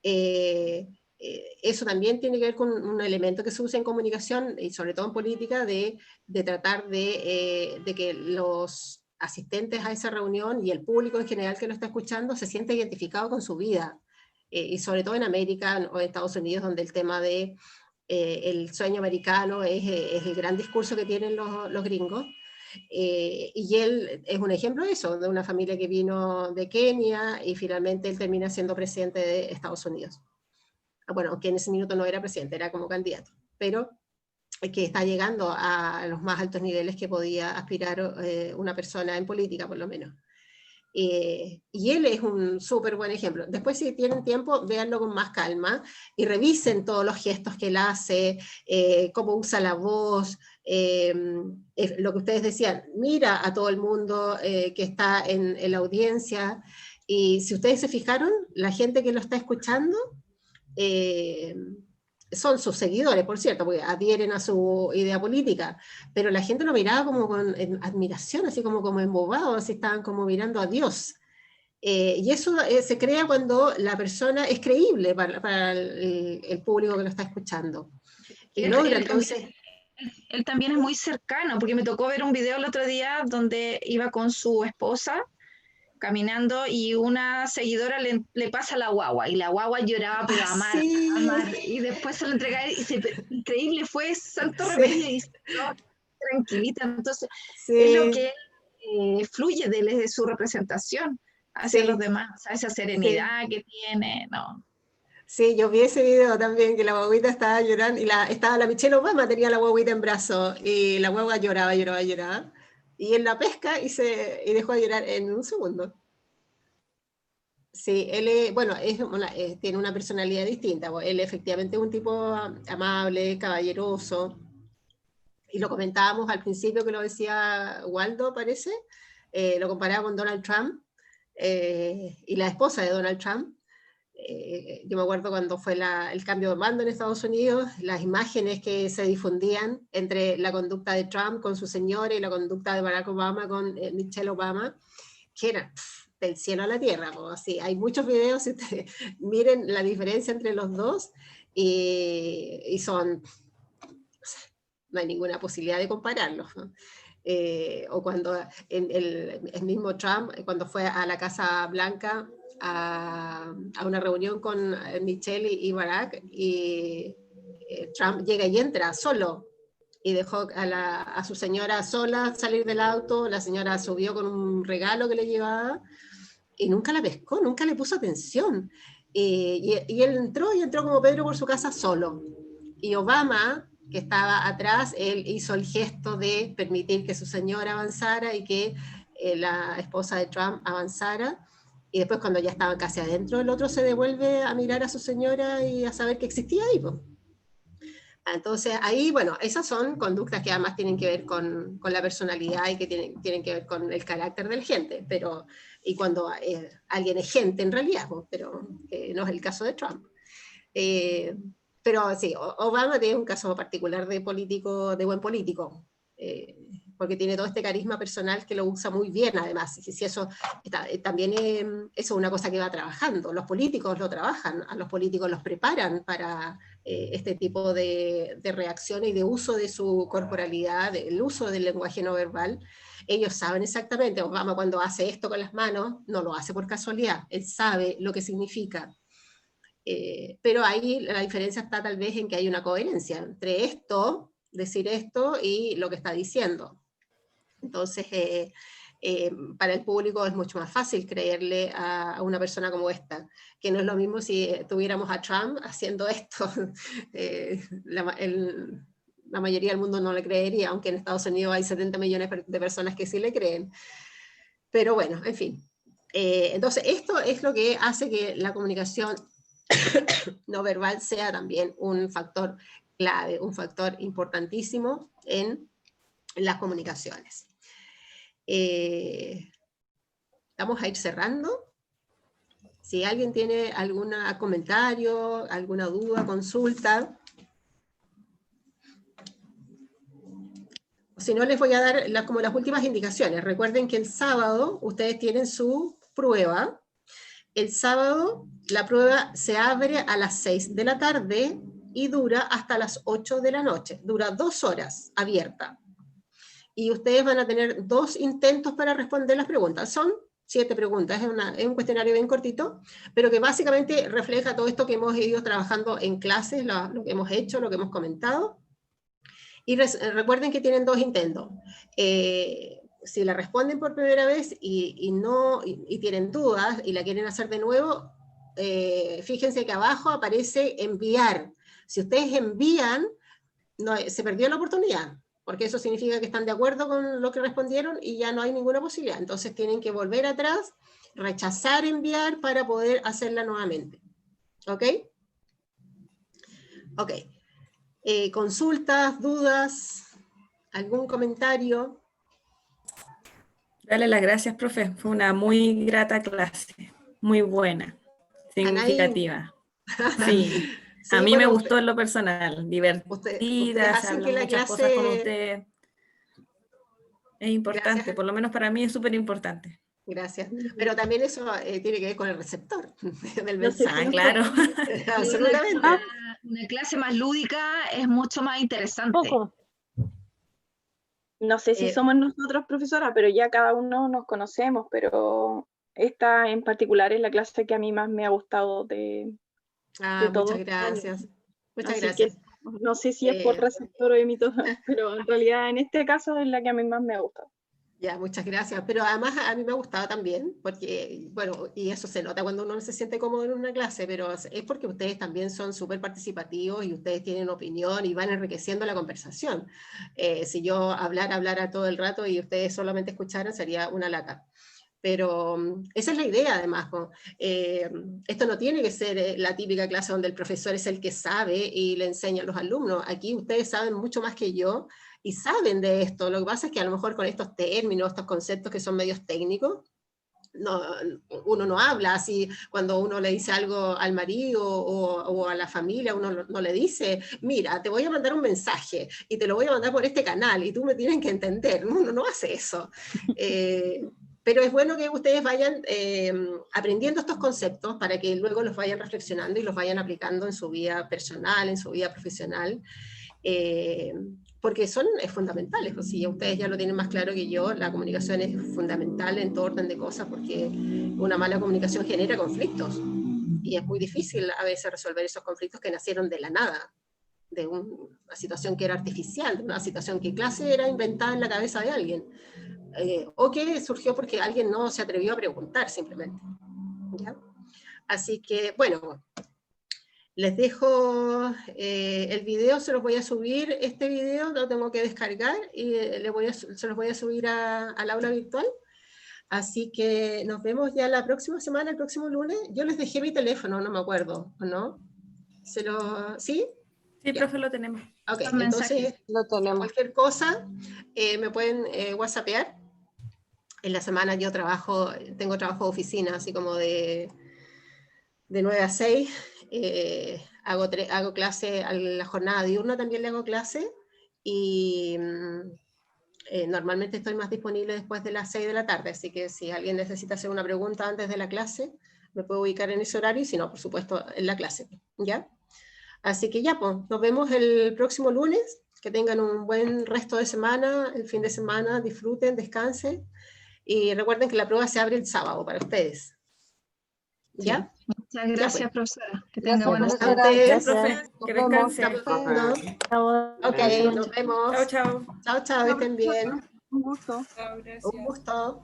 eso también tiene que ver con un elemento que se usa en comunicación, y sobre todo en política, de tratar de que los asistentes a esa reunión y el público en general que lo está escuchando se siente identificado con su vida. Y sobre todo en América o en Estados Unidos, donde el tema de el sueño americano es el gran discurso que tienen los gringos. Y él es un ejemplo de eso, de una familia que vino de Kenia y finalmente él termina siendo presidente de Estados Unidos. Bueno, que en ese minuto no era presidente, era como candidato, pero que está llegando a los más altos niveles que podía aspirar una persona en política, por lo menos. Y él es un súper buen ejemplo. Después, si tienen tiempo, véanlo con más calma y revisen todos los gestos que él hace, cómo usa la voz, lo que ustedes decían, mira a todo el mundo que está en la audiencia, y si ustedes se fijaron, la gente que lo está escuchando son sus seguidores, por cierto, porque adhieren a su idea política, pero la gente lo miraba como con admiración, así como embobado, así estaban como mirando a Dios. Y eso se crea cuando la persona es creíble para el público que lo está escuchando. Y logra, entonces... Él también es muy cercano, porque me tocó ver un video el otro día donde iba con su esposa caminando y una seguidora le pasa la guagua y la guagua lloraba pero amar, y después se lo entregaba y dice, increíble, fue santo remedio, y dice, no, tranquilita. Entonces es lo que fluye de su representación hacia los demás, o sea, esa serenidad que tiene, ¿no? Sí, yo vi ese video también, que la guaguita estaba llorando, y estaba la Michelle Obama, tenía la guaguita en brazos, y la guagua lloraba, y él la pesca y dejó de llorar en un segundo. Sí, él bueno, tiene una personalidad distinta, él efectivamente es un tipo amable, caballeroso, y lo comentábamos al principio que lo decía Waldo, parece, lo comparaba con Donald Trump, y la esposa de Donald Trump, yo me acuerdo cuando fue el cambio de mando en Estados Unidos, las imágenes que se difundían entre la conducta de Trump con su señora y la conducta de Barack Obama con Michelle Obama, que era del cielo a la tierra, pues, así. Hay muchos videos, si ustedes miren la diferencia entre los dos, y son, no hay ninguna posibilidad de compararlos, ¿no? O cuando el mismo Trump, cuando fue a la Casa Blanca a una reunión con Michelle y Barack, y Trump llega y entra solo, y dejó a su señora sola salir del auto, la señora subió con un regalo que le llevaba, y nunca la pescó, nunca le puso atención, y él entró como Pedro por su casa solo, y Obama, que estaba atrás, él hizo el gesto de permitir que su señora avanzara y que la esposa de Trump avanzara, y después cuando ya estaban casi adentro, el otro se devuelve a mirar a su señora y a saber que existía ahí, pues. Entonces ahí, bueno, esas son conductas que además tienen que ver con la personalidad y que tienen que ver con el carácter de la gente, y cuando alguien es gente en realidad, pues, pero no es el caso de Trump. Pero sí, Obama tiene un caso particular de buen político, porque tiene todo este carisma personal que lo usa muy bien, además. Si eso también eso es una cosa que va trabajando. Los políticos lo trabajan, a los políticos los preparan para este tipo de reacciones y de uso de su corporalidad, el uso del lenguaje no verbal. Ellos saben exactamente, Obama cuando hace esto con las manos, no lo hace por casualidad, él sabe lo que significa. Pero ahí la diferencia está tal vez en que hay una coherencia entre esto, decir esto, y lo que está diciendo. Entonces, para el público es mucho más fácil creerle a una persona como esta, que no es lo mismo si tuviéramos a Trump haciendo esto. La mayoría del mundo no le creería, aunque en Estados Unidos hay 70 millones de personas que sí le creen. Pero bueno, en fin. Entonces, esto es lo que hace que la comunicación no verbal sea también un factor clave, un factor importantísimo en las comunicaciones. Vamos a ir cerrando. Si alguien tiene algún comentario, alguna duda, consulta. Si no, les voy a dar como las últimas indicaciones. Recuerden que el sábado ustedes tienen su prueba. El sábado la prueba se abre a las 6 de la tarde y dura hasta las 8 de la noche. Dura 2 horas abierta. Y ustedes van a tener 2 intentos para responder las preguntas. Son 7 preguntas, es un cuestionario bien cortito, pero que básicamente refleja todo esto que hemos ido trabajando en clases, lo que hemos hecho, lo que hemos comentado. Y recuerden que tienen 2 intentos. Si la responden por primera vez y tienen dudas y la quieren hacer de nuevo, fíjense que abajo aparece enviar. Si ustedes envían, se perdió la oportunidad, porque eso significa que están de acuerdo con lo que respondieron y ya no hay ninguna posibilidad. Entonces tienen que volver atrás, rechazar enviar para poder hacerla nuevamente. ¿Ok? Ok. Consultas, dudas, algún comentario. Dale las gracias, profe. Fue una muy grata clase, muy buena, significativa. Sí. Sí, a mí me gustó en lo personal, divertida, se hablan muchas cosas con usted. Es importante, gracias. Por lo menos para mí es súper importante. Gracias. Pero también eso tiene que ver con el receptor del mensaje. Claro. Absolutamente. Una clase más lúdica es mucho más interesante. No sé si somos nosotros, profesora, pero ya cada uno nos conocemos, pero esta en particular es la clase que a mí más me ha gustado de muchas gracias. Muchas gracias. No sé si es por receptor o emitor, pero en realidad en este caso es la que a mí más me ha gustado. Ya, muchas gracias. Pero además a mí me ha gustado también, porque, bueno, y eso se nota cuando uno no se siente cómodo en una clase, pero es porque ustedes también son súper participativos y ustedes tienen opinión y van enriqueciendo la conversación. Si yo hablara todo el rato y ustedes solamente escucharan, sería una lata. Pero esa es la idea, además. Esto no tiene que ser la típica clase donde el profesor es el que sabe y le enseña a los alumnos. Aquí ustedes saben mucho más que yo y saben de esto. Lo que pasa es que a lo mejor con estos términos, estos conceptos que son medios técnicos, uno no habla así, cuando uno le dice algo al marido o a la familia, uno no le dice, mira, te voy a mandar un mensaje y te lo voy a mandar por este canal y tú me tienes que entender. Uno no hace eso. Pero es bueno que ustedes vayan aprendiendo estos conceptos para que luego los vayan reflexionando y los vayan aplicando en su vida personal, en su vida profesional, porque son fundamentales. Pues, si ustedes ya lo tienen más claro que yo, la comunicación es fundamental en todo orden de cosas, porque una mala comunicación genera conflictos, y es muy difícil a veces resolver esos conflictos que nacieron de la nada, de una situación que era artificial, de una situación que clase era inventada en la cabeza de alguien. O que surgió porque alguien no se atrevió a preguntar simplemente. ¿Ya? Así que, bueno, les dejo el video, se los voy a subir, este video lo tengo que descargar y se los voy a subir al aula virtual. Así que nos vemos ya la próxima semana, el próximo lunes. Yo les dejé mi teléfono, no me acuerdo, ¿o no? ¿Sí? Sí, profe, lo tenemos. Ok, entonces, lo tenemos. Cualquier cosa, me pueden whatsappear. En la semana yo tengo trabajo de oficina, así como de 9 a 6, hago clase a la jornada diurna, también le hago clase, y normalmente estoy más disponible después de las 6 de la tarde, así que si alguien necesita hacer una pregunta antes de la clase, me puedo ubicar en ese horario, y si no, por supuesto, en la clase, ¿ya? Así que ya, pues, nos vemos el próximo lunes, que tengan un buen resto de semana, el fin de semana, disfruten, descansen, y recuerden que la prueba se abre el sábado para ustedes. ¿Ya? Sí. Muchas gracias, pues. profesora. Que tenga buenas tardes. Profe, que descanse. Ok, nos vemos. Chao, chao. Chao, chao, estén bien. Un gusto. Un gusto.